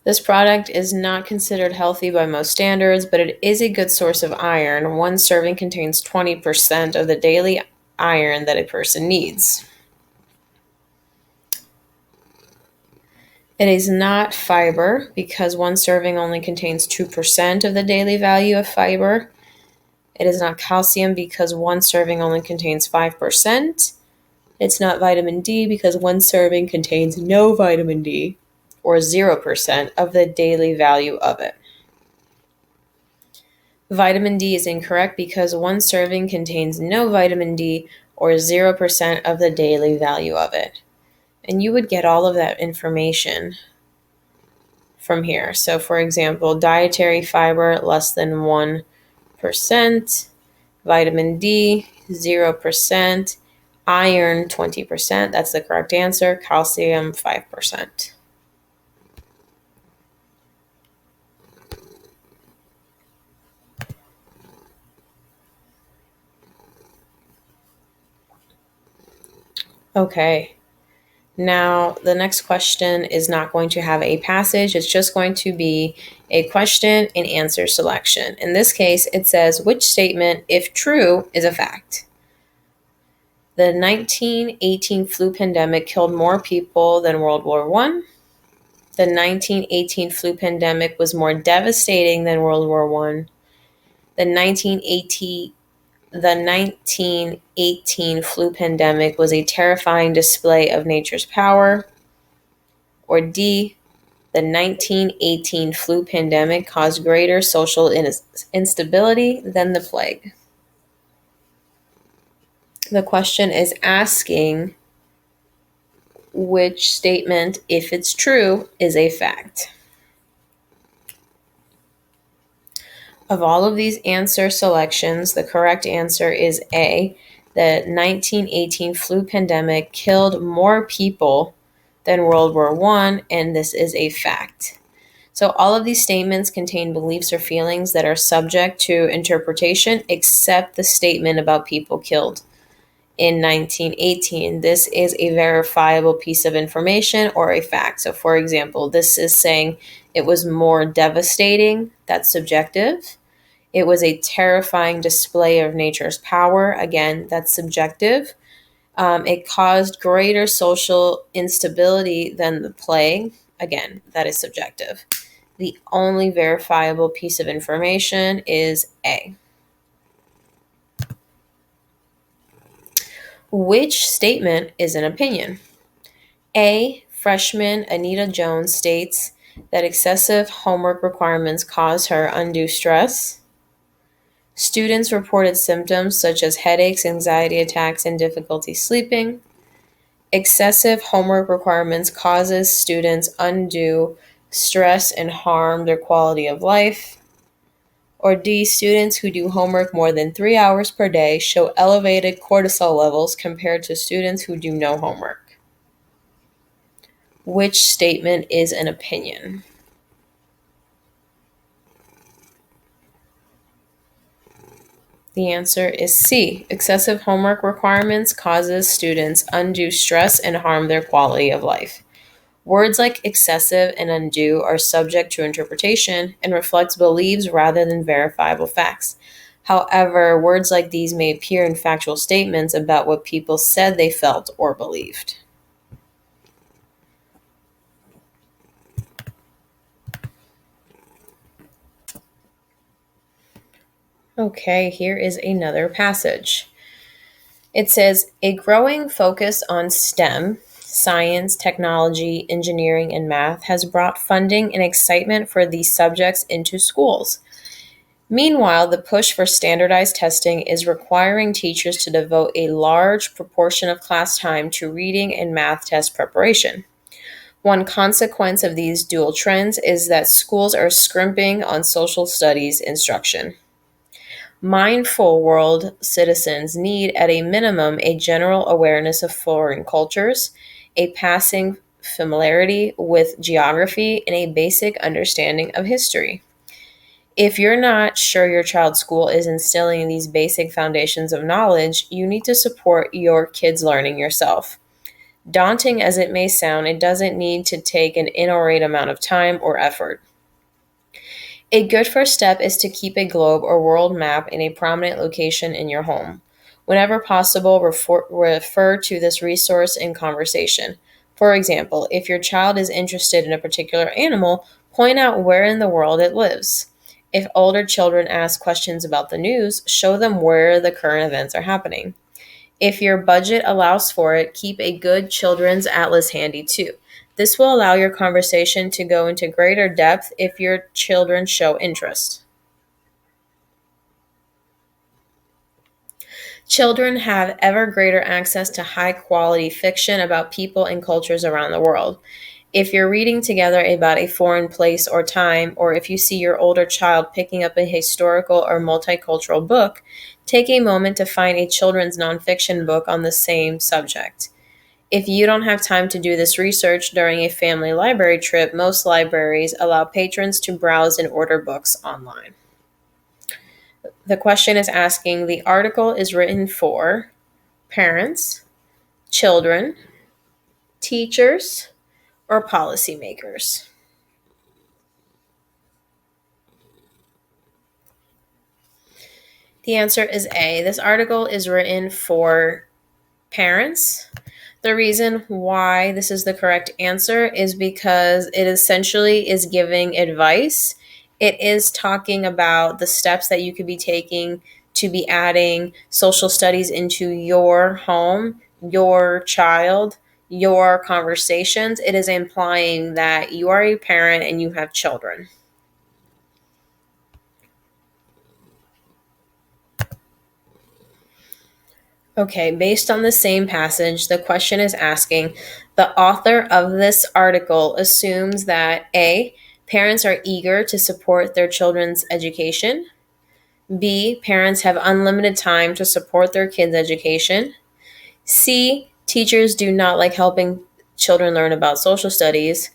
this product is not considered healthy by most standards, but it is a good source of iron. One serving contains 20% of the daily iron that a person needs. It is not fiber because one serving only contains 2% of the daily value of fiber. It is not calcium because one serving only contains 5%. It's not vitamin D because one serving contains no vitamin D, or 0% of the daily value of it. Vitamin D is incorrect because one serving contains no vitamin D, or 0% of the daily value of it. And you would get all of that information from here. So for example, dietary fiber less than 1%, vitamin D 0%, iron 20%, that's the correct answer, calcium 5%. Okay, now the next question is not going to have a passage, it's just going to be a question and answer selection. In this case, it says, which statement, if true, is a fact? The 1918 flu pandemic killed more people than World War I. The 1918 flu pandemic was more devastating than World War I. The 1918 flu pandemic was a terrifying display of nature's power. Or D, the 1918 flu pandemic caused greater social instability than the plague. The question is asking which statement, if it's true, is a fact. Of all of these answer selections, the correct answer is A. The 1918 flu pandemic killed more people than World War I, and this is a fact. So all of these statements contain beliefs or feelings that are subject to interpretation, except the statement about people killed. in 1918. This is a verifiable piece of information or a fact. So, for example, this is saying it was more devastating. That's subjective. It was a terrifying display of nature's power. Again, that's subjective. It caused greater social instability than the plague. Again, that is subjective. The only verifiable piece of information is A. Which statement is an opinion? A. Freshman Anita Jones states that excessive homework requirements cause her undue stress. Students reported symptoms such as headaches, anxiety attacks, and difficulty sleeping. Excessive homework requirements causes students undue stress and harm their quality of life. Or D, students who do homework more than 3 hours per day show elevated cortisol levels compared to students who do no homework. Which statement is an opinion? The answer is C. Excessive homework requirements causes students undue stress and harm their quality of life. Words like excessive and undue are subject to interpretation and reflects beliefs rather than verifiable facts. However, words like these may appear in factual statements about what people said they felt or believed. Okay, here is another passage. It says, a growing focus on STEM, science, technology, engineering, and math, has brought funding and excitement for these subjects into schools. Meanwhile, the push for standardized testing is requiring teachers to devote a large proportion of class time to reading and math test preparation. One consequence of these dual trends is that schools are scrimping on social studies instruction. Mindful world citizens need, at a minimum, a general awareness of foreign cultures, a passing familiarity with geography, and a basic understanding of history. If you're not sure your child's school is instilling these basic foundations of knowledge, you need to support your kids' learning yourself. Daunting as it may sound, it doesn't need to take an inordinate amount of time or effort. A good first step is to keep a globe or world map in a prominent location in your home. Whenever possible, refer to this resource in conversation. For example, if your child is interested in a particular animal, point out where in the world it lives. If older children ask questions about the news, show them where the current events are happening. If your budget allows for it, keep a good children's atlas handy too. This will allow your conversation to go into greater depth if your children show interest. Children have ever greater access to high quality fiction about people and cultures around the world. If you're reading together about a foreign place or time, or if you see your older child picking up a historical or multicultural book, take a moment to find a children's nonfiction book on the same subject. If you don't have time to do this research during a family library trip, most libraries allow patrons to browse and order books online. The question is asking, the article is written for parents, children, teachers, or policymakers. The answer is A. This article is written for parents. The reason why this is the correct answer is because it essentially is giving advice. It is talking about the steps that you could be taking to be adding social studies into your home, your child, your conversations. It is implying that you are a parent and you have children. Okay, based on the same passage, the question is asking, the author of this article assumes that A, parents are eager to support their children's education. B, parents have unlimited time to support their kids' education. C, teachers do not like helping children learn about social studies.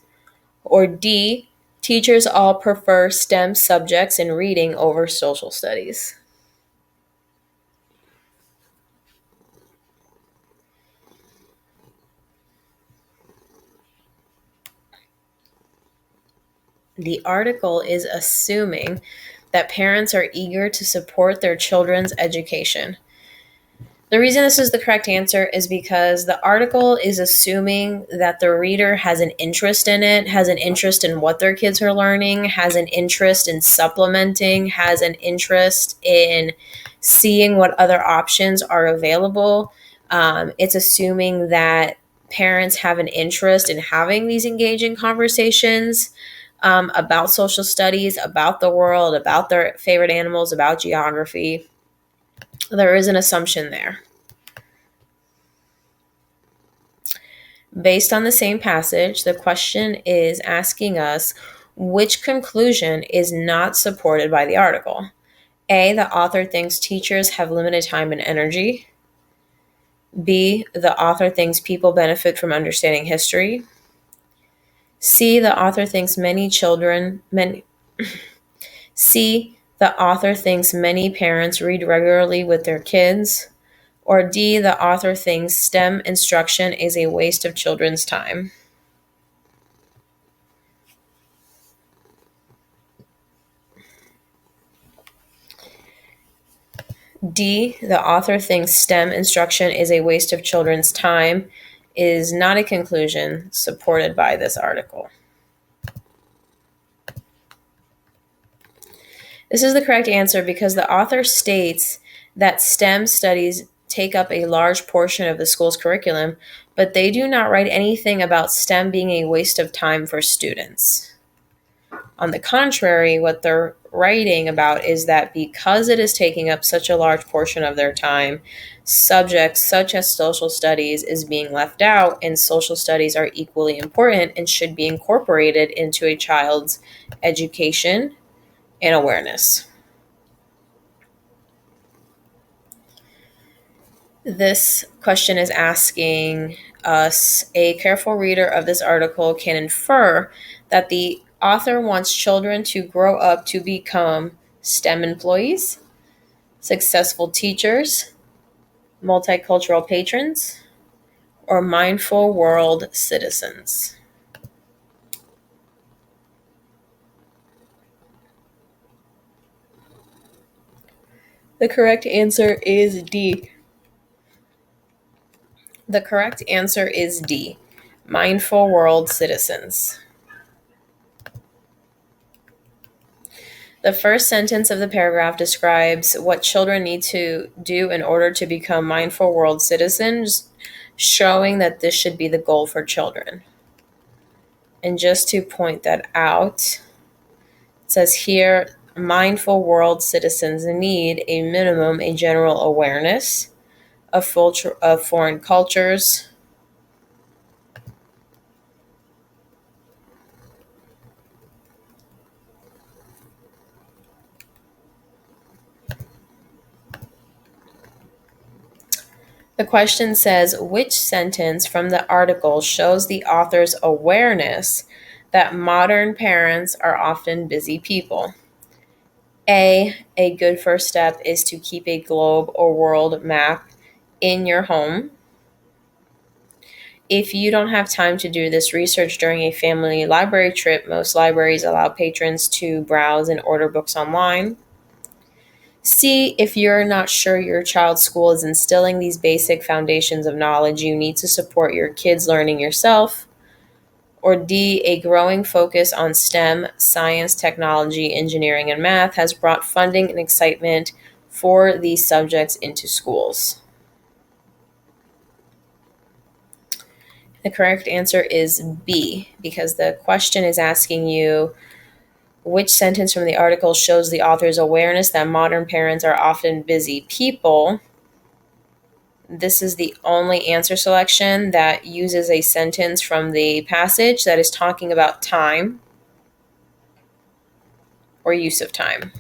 Or D, teachers all prefer STEM subjects and reading over social studies. The article is assuming that parents are eager to support their children's education. The reason this is the correct answer is because the article is assuming that the reader has an interest in it, has an interest in what their kids are learning, has an interest in supplementing, has an interest in seeing what other options are available. It's assuming that parents have an interest in having these engaging conversations about social studies, about the world, about their favorite animals, about geography. There is an assumption there. Based on the same passage, the question is asking us which conclusion is not supported by the article. A, the author thinks teachers have limited time and energy. B, the author thinks people benefit from understanding history. C, the author thinks C, the author thinks many parents read regularly with their kids. Or D, the author thinks STEM instruction is a waste of children's time. D, the author thinks STEM instruction is a waste of children's time is not a conclusion supported by this article. This is the correct answer because the author states that STEM studies take up a large portion of the school's curriculum, but they do not write anything about STEM being a waste of time for students. On the contrary, what they're writing about is that because it is taking up such a large portion of their time, subjects such as social studies is being left out, and social studies are equally important and should be incorporated into a child's education and awareness. This question is asking us, a careful reader of this article can infer that the author wants children to grow up to become STEM employees, successful teachers, multicultural patrons, or mindful world citizens. The correct answer is D. The correct answer is D. Mindful world citizens. The first sentence of the paragraph describes what children need to do in order to become mindful world citizens, showing that this should be the goal for children. And just to point that out, it says here, mindful world citizens need a minimum, a general awareness of foreign cultures, the question says, which sentence from the article shows the author's awareness that modern parents are often busy people? A good first step is to keep a globe or world map in your home. If you don't have time to do this research during a family library trip, most libraries allow patrons to browse and order books online. C, if you're not sure your child's school is instilling these basic foundations of knowledge, you need to support your kids learning yourself. Or D, a growing focus on STEM, science, technology, engineering, and math has brought funding and excitement for these subjects into schools. The correct answer is B, because the question is asking you which sentence from the article shows the author's awareness that modern parents are often busy people. This is the only answer selection that uses a sentence from the passage that is talking about time or use of time.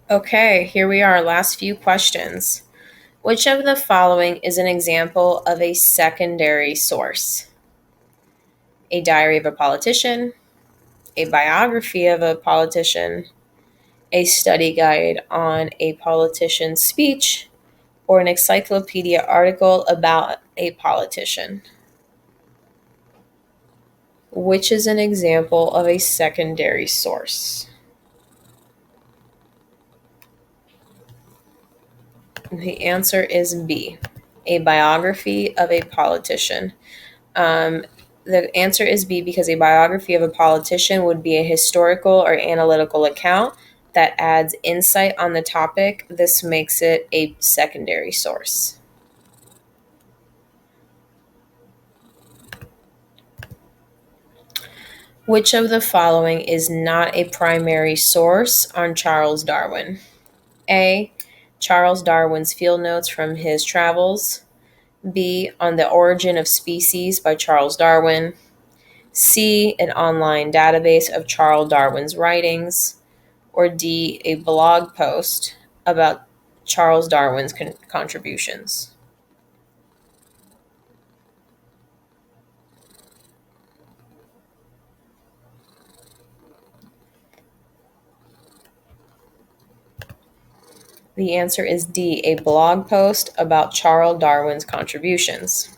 Okay, here we are, last few questions. Which of the following is an example of a secondary source? A diary of a politician, a biography of a politician, a study guide on a politician's speech, or an encyclopedia article about a politician. Which is an example of a secondary source? The answer is B, a biography of a politician. Um, the answer is B because a biography of a politician would be a historical or analytical account that adds insight on the topic. This makes it a secondary source. Which of the following is not a primary source on Charles Darwin? A. Charles Darwin's field notes from his travels. B. On the Origin of Species by Charles Darwin. C. An online database of Charles Darwin's writings. Or D. A blog post about Charles Darwin's contributions. The answer is D. A blog post about Charles Darwin's contributions.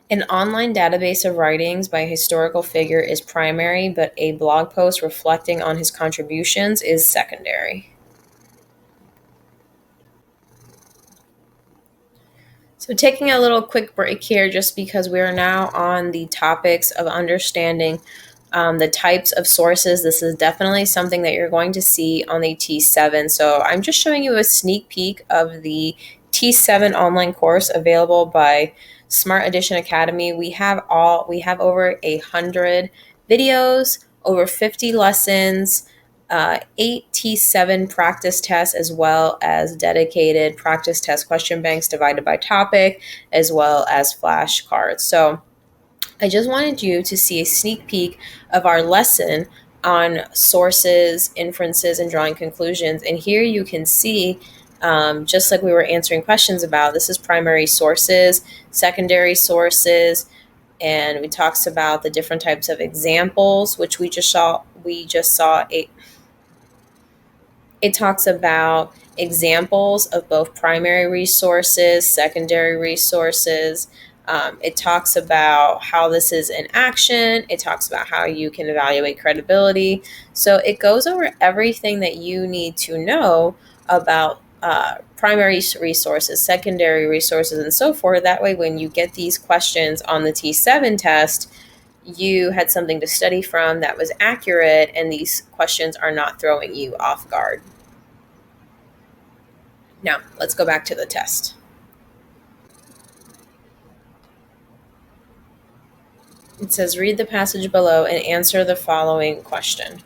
An online database of writings by a historical figure is primary, but a blog post reflecting on his contributions is secondary. So, taking a little quick break here, just because we are now on the topics of understanding the types of sources. This is definitely something that you're going to see on the T7. So, I'm just showing you a sneak peek of the T7 online course available by Smart Edition Academy. We have over 100 videos, over 50 lessons, 8 T7 practice tests, as well as dedicated practice test question banks divided by topic, as well as flashcards. So I just wanted you to see a sneak peek of our lesson on sources, inferences, and drawing conclusions. And here you can see, just like we were answering questions about, this is primary sources, secondary sources, and we talks about the different types of examples, which we just saw. It talks about examples of both primary resources, secondary resources. It talks about how this is in action. It talks about how you can evaluate credibility. So it goes over everything that you need to know about primary resources, secondary resources, and so forth. That way, when you get these questions on the T7 test, you had something to study from that was accurate, and these questions are not throwing you off guard. Now, let's go back to the test. It says, read the passage below and answer the following question.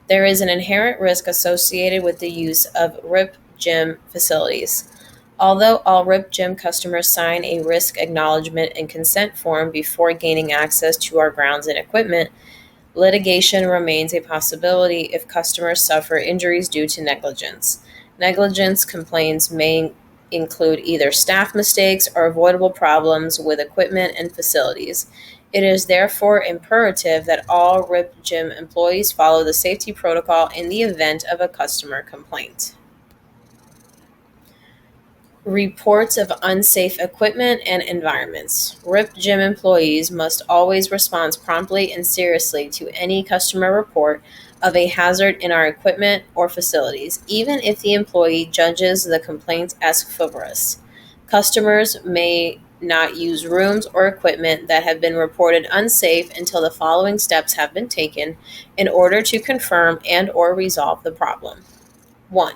There is an inherent risk associated with the use of RIP gym facilities. Although all RIP gym customers sign a risk acknowledgement and consent form before gaining access to our grounds and equipment, litigation remains a possibility if customers suffer injuries due to negligence. Negligence complaints may include either staff mistakes or avoidable problems with equipment and facilities. It is therefore imperative that all RIP gym employees follow the safety protocol in the event of a customer complaint. Reports of unsafe equipment and environments. RIP gym employees must always respond promptly and seriously to any customer report of a hazard in our equipment or facilities, even if the employee judges the complaint as frivolous. Customers may not use rooms or equipment that have been reported unsafe until the following steps have been taken in order to confirm and or resolve the problem. 1.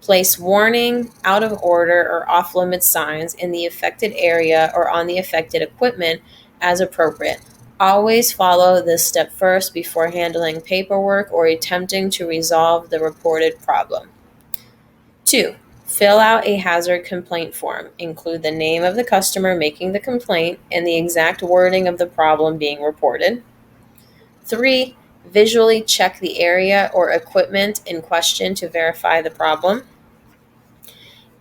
Place warning, out of order, or off-limits signs in the affected area or on the affected equipment as appropriate. Always follow this step first before handling paperwork or attempting to resolve the reported problem. 2. Fill out a hazard complaint form. Include the name of the customer making the complaint and the exact wording of the problem being reported. 3. Visually check the area or equipment in question to verify the problem.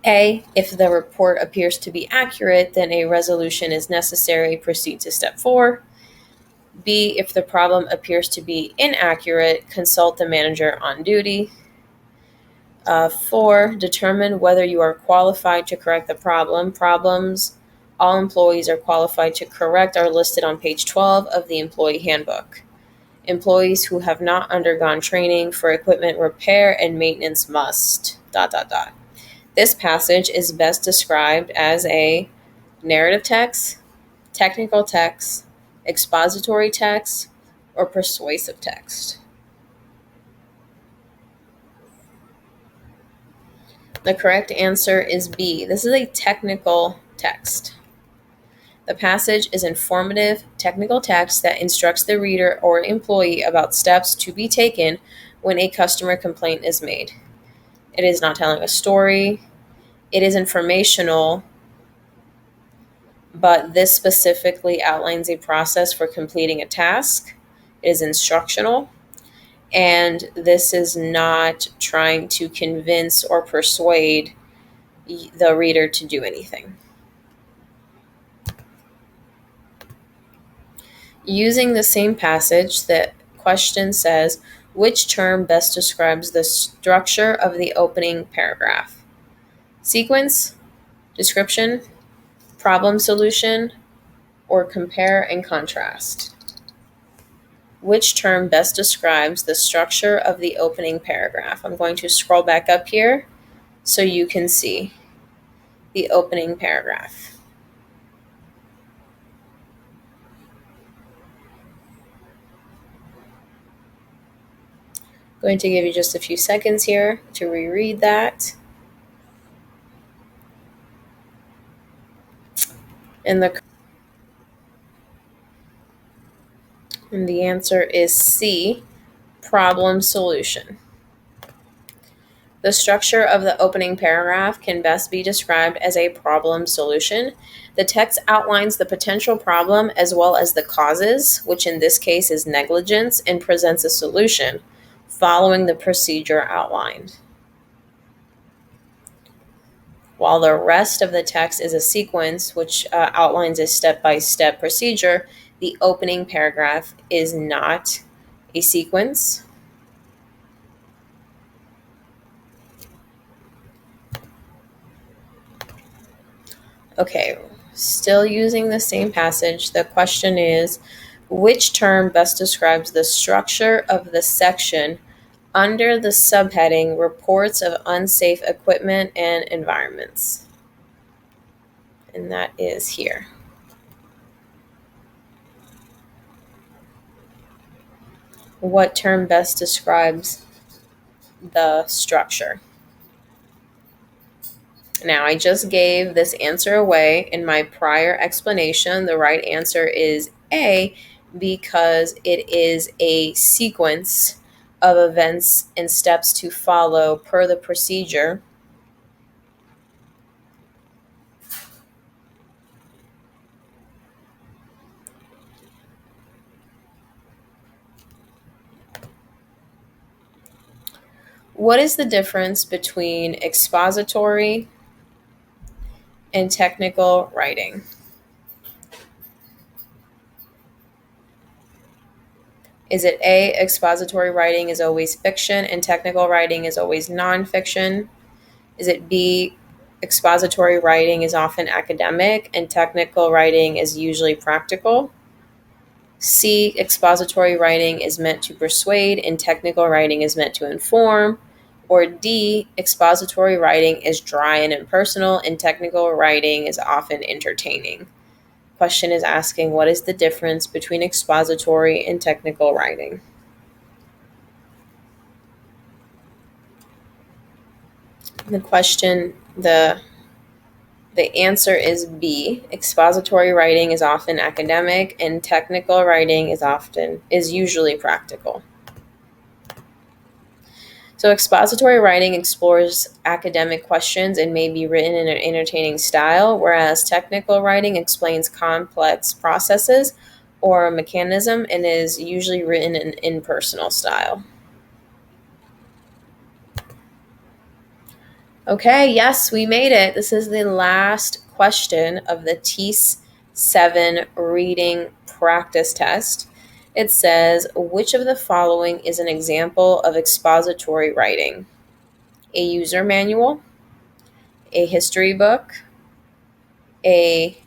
A, if the report appears to be accurate, then a resolution is necessary. Proceed to step 4. B, if the problem appears to be inaccurate, consult the manager on duty. 4, determine whether you are qualified to correct the problem. Problems all employees are qualified to correct are listed on page 12 of the employee handbook. Employees who have not undergone training for equipment repair and maintenance must ... This passage is best described as a narrative text, technical text, expository text, or persuasive text. The correct answer is B. This is a technical text. The passage is informative, technical text that instructs the reader or employee about steps to be taken when a customer complaint is made. It is not telling a story. It is informational, but this specifically outlines a process for completing a task. It is instructional, and this is not trying to convince or persuade the reader to do anything. Using the same passage, the question says, which term best describes the structure of the opening paragraph? Sequence, description, problem solution, or compare and contrast? Which term best describes the structure of the opening paragraph? I'm going to scroll back up here so you can see the opening paragraph. I'm going to give you just a few seconds here to reread that. And the answer is C, problem solution. The structure of the opening paragraph can best be described as a problem solution. The text outlines the potential problem as well as the causes, which in this case is negligence, and presents a solution following the procedure outlined. While the rest of the text is a sequence, which outlines a step-by-step procedure, the opening paragraph is not a sequence. Okay, still using the same passage. The question is, which term best describes the structure of the section under the subheading Reports of Unsafe Equipment and Environments? And that is here. What term best describes the structure? Now, I just gave this answer away in my prior explanation. The right answer is A, because it is a sequence of events and steps to follow per the procedure. What is the difference between expository and technical writing? Is it A, expository writing is always fiction and technical writing is always nonfiction? Is it B, expository writing is often academic and technical writing is usually practical? C, expository writing is meant to persuade and technical writing is meant to inform? Or D, expository writing is dry and impersonal and technical writing is often entertaining? Question is asking, what is the difference between expository and technical writing? The answer is B. Expository writing is often academic and technical writing is usually practical. So expository writing explores academic questions and may be written in an entertaining style, whereas technical writing explains complex processes or mechanism and is usually written in an impersonal style. Okay, yes, we made it. This is the last question of the TEAS 7 reading practice test. It says, which of the following is an example of expository writing? A user manual, a history book, a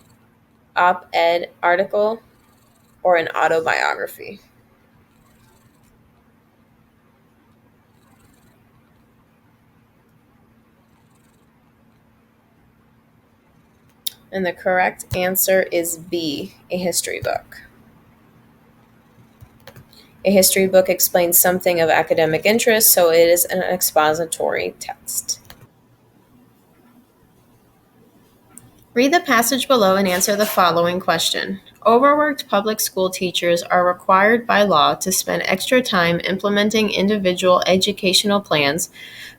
op-ed article, or an autobiography? And the correct answer is B, a history book. A history book explains something of academic interest, so it is an expository text. Read the passage below and answer the following question. Overworked public school teachers are required by law to spend extra time implementing individual educational plans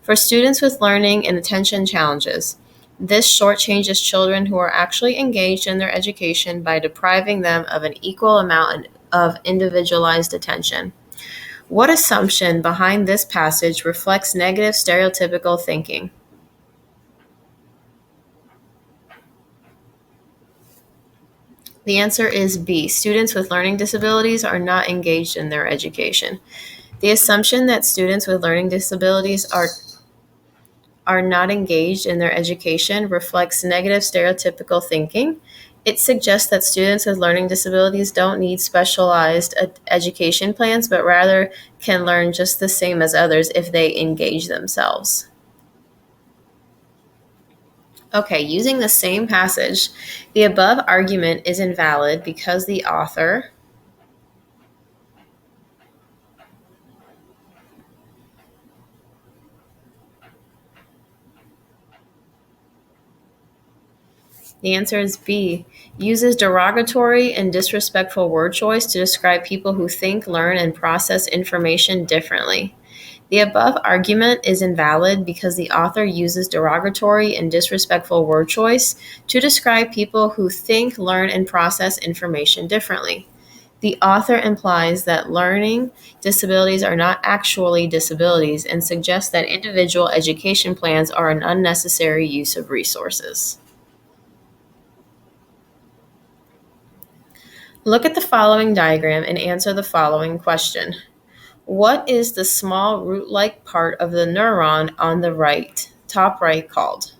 for students with learning and attention challenges. This shortchanges children who are actually engaged in their education by depriving them of an equal amount of individualized attention. What assumption behind this passage reflects negative stereotypical thinking? The answer is B. Students with learning disabilities are not engaged in their education. The assumption that students with learning disabilities are not engaged in their education reflects negative stereotypical thinking. It suggests that students with learning disabilities don't need specialized education plans, but rather can learn just the same as others if they engage themselves. Okay, using the same passage, the above argument is invalid because the author. The answer is B. Uses derogatory and disrespectful word choice to describe people who think, learn, and process information differently. The above argument is invalid because the author uses derogatory and disrespectful word choice to describe people who think, learn, and process information differently. The author implies that learning disabilities are not actually disabilities and suggests that individual education plans are an unnecessary use of resources. Look at the following diagram and answer the following question. What is the small root-like part of the neuron on the right, top right called?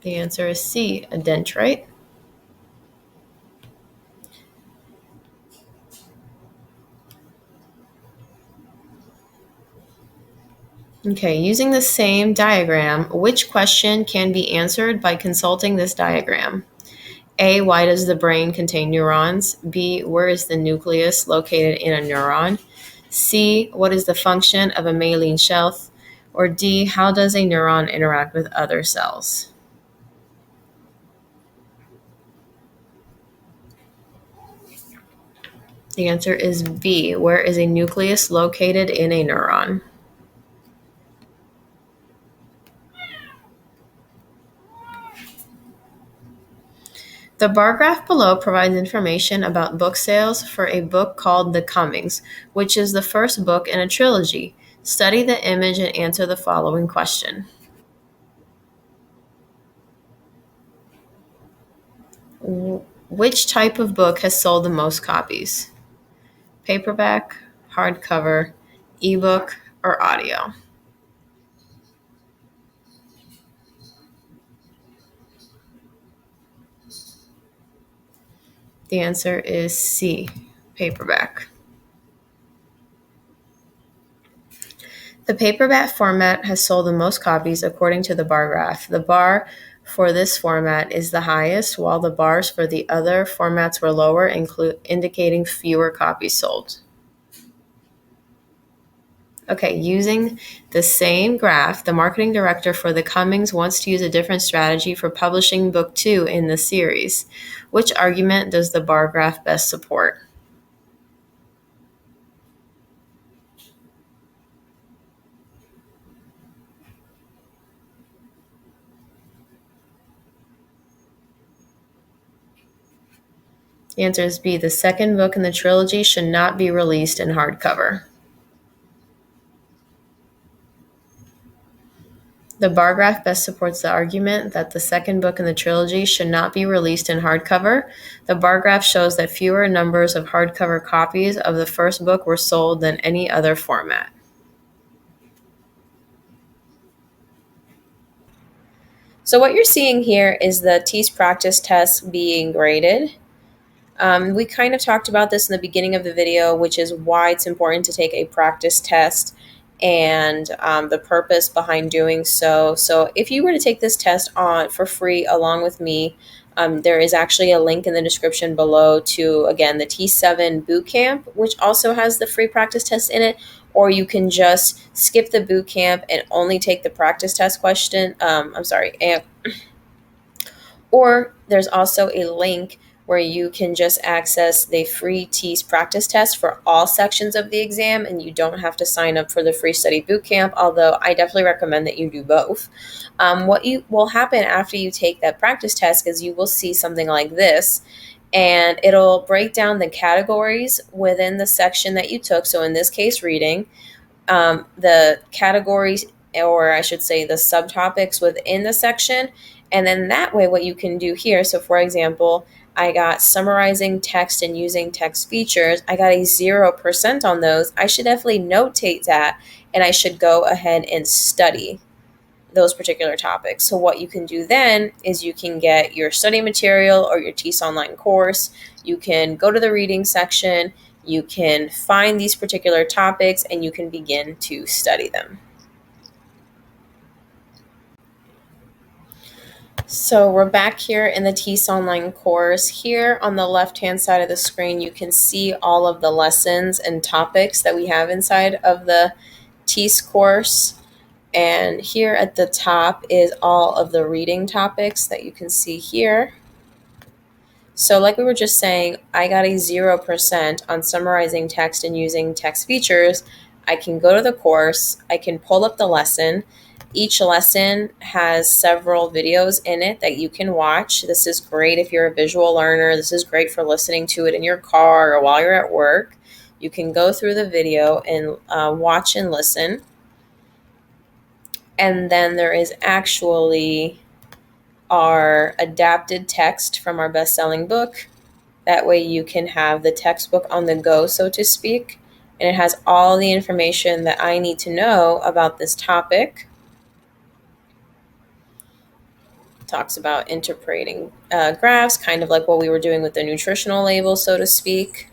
The answer is C, a dendrite. Okay, using the same diagram, which question can be answered by consulting this diagram? A, why does the brain contain neurons? B, where is the nucleus located in a neuron? C, what is the function of a mammalian shell? Or D, how does a neuron interact with other cells? The answer is B, where is a nucleus located in a neuron? The bar graph below provides information about book sales for a book called The Comings, which is the first book in a trilogy. Study the image and answer the following question. Which type of book has sold the most copies? Paperback, hardcover, ebook, or audio? The answer is C, paperback. The paperback format has sold the most copies according to the bar graph. The bar for this format is the highest, while the bars for the other formats were lower, indicating fewer copies sold. Okay, using the same graph, the marketing director for the Cummings wants to use a different strategy for publishing book 2 in the series. Which argument does the bar graph best support? The answer is B. The second book in the trilogy should not be released in hardcover. The bar graph best supports the argument that the second book in the trilogy should not be released in hardcover. The bar graph shows that fewer numbers of hardcover copies of the first book were sold than any other format. So what you're seeing here is the TEAS practice test being graded. We kind of talked about this in the beginning of the video, which is why it's important to take a practice test and the purpose behind doing so. So if you were to take this test on for free along with me, there is actually a link in the description below to, again, the T7 bootcamp, which also has the free practice test in it. Or you can just skip the bootcamp and only take the practice test question. Or there's also a link where you can just access the free TEAS practice test for all sections of the exam, and you don't have to sign up for the free study bootcamp, although I definitely recommend that you do both. What will happen after you take that practice test is you will see something like this, and it'll break down the categories within the section that you took. So in this case, reading, the categories, or I should say the subtopics within the section. And then that way, what you can do here, so for example, I got summarizing text and using text features. I got a 0% on those. I should definitely notate that, and I should go ahead and study those particular topics. So what you can do then is you can get your study material or your TEAS online course. You can go to the reading section. You can find these particular topics and you can begin to study them. So we're back here in the TEAS online course. Here on the left-hand side of the screen, you can see all of the lessons and topics that we have inside of the TEAS course. And here at the top is all of the reading topics that you can see here. So like we were just saying, I got a 0% on summarizing text and using text features. I can go to the course, I can pull up the lesson. Each lesson has several videos in it that you can watch. This is great if you're a visual learner. This is great for listening to it in your car or while you're at work. You can go through the video and watch and listen. And then there is actually our adapted text from our best-selling book. That way you can have the textbook on the go, so to speak. And it has all the information that I need to know about this topic. Talks about interpreting graphs, kind of like what we were doing with the nutritional label, so to speak.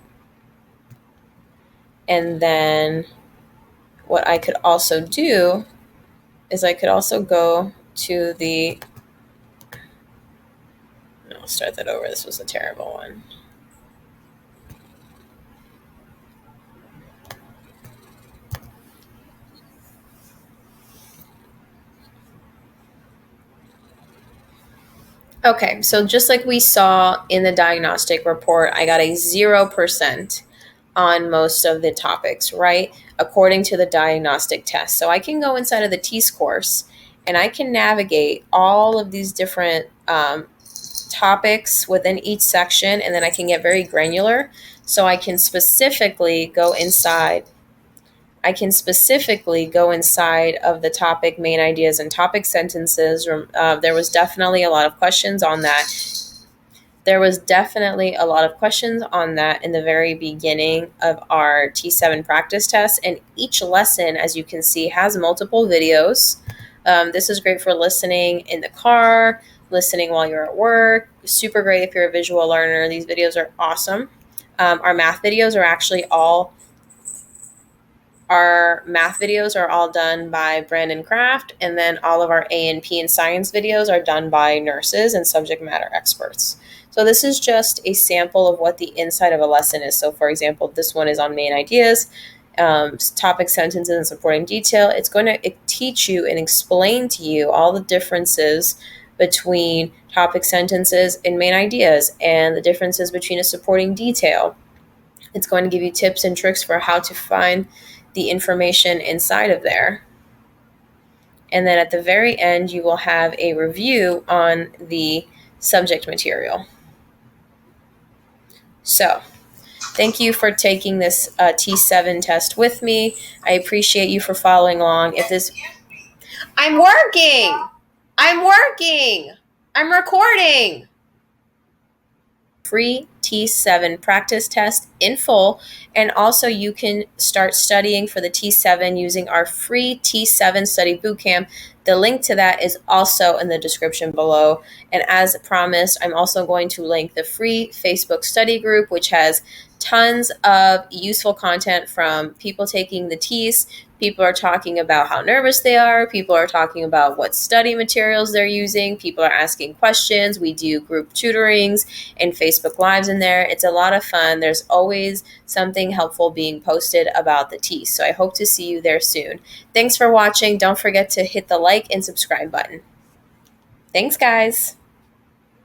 And then what I could also do is I could also go to the, no, I'll start that over. This was a terrible one. Okay, so just like we saw in the diagnostic report, I got a 0% on most of the topics, right? According to the diagnostic test. So I can go inside of the TEAS course and I can navigate all of these different topics within each section, and then I can get very granular. So I can specifically go inside of the topic main ideas and topic sentences. There was definitely a lot of questions on that. in the very beginning of our T7 practice test. And each lesson, as you can see, has multiple videos. This is great for listening in the car, listening while you're at work. Super great if you're a visual learner. These videos are awesome. Our math videos are all done by Brandon Kraft, and then all of our A&P and science videos are done by nurses and subject matter experts. So this is just a sample of what the inside of a lesson is. So for example, this one is on main ideas, topic sentences and supporting detail. It's going to teach you and explain to you all the differences between topic sentences and main ideas and the differences between a supporting detail. It's going to give you tips and tricks for how to find the information inside of there. And then at the very end, you will have a review on the subject material. So thank you for taking this T7 test with me. I appreciate you for following along. If this, I'm working. I'm working. I'm recording. Free T7 practice test in full, and also you can start studying for the T7 using our free T7 study bootcamp. The link to that is also in the description below. And as promised, I'm also going to link the free Facebook study group, which has tons of useful content from people taking the TEAS. People are talking about how nervous they are. People are talking about what study materials they're using. People are asking questions. We do group tutorings and Facebook Lives in there. It's a lot of fun. There's always something helpful being posted about the TEAS. So I hope to see you there soon. Thanks for watching. Don't forget to hit the like and subscribe button. Thanks, guys.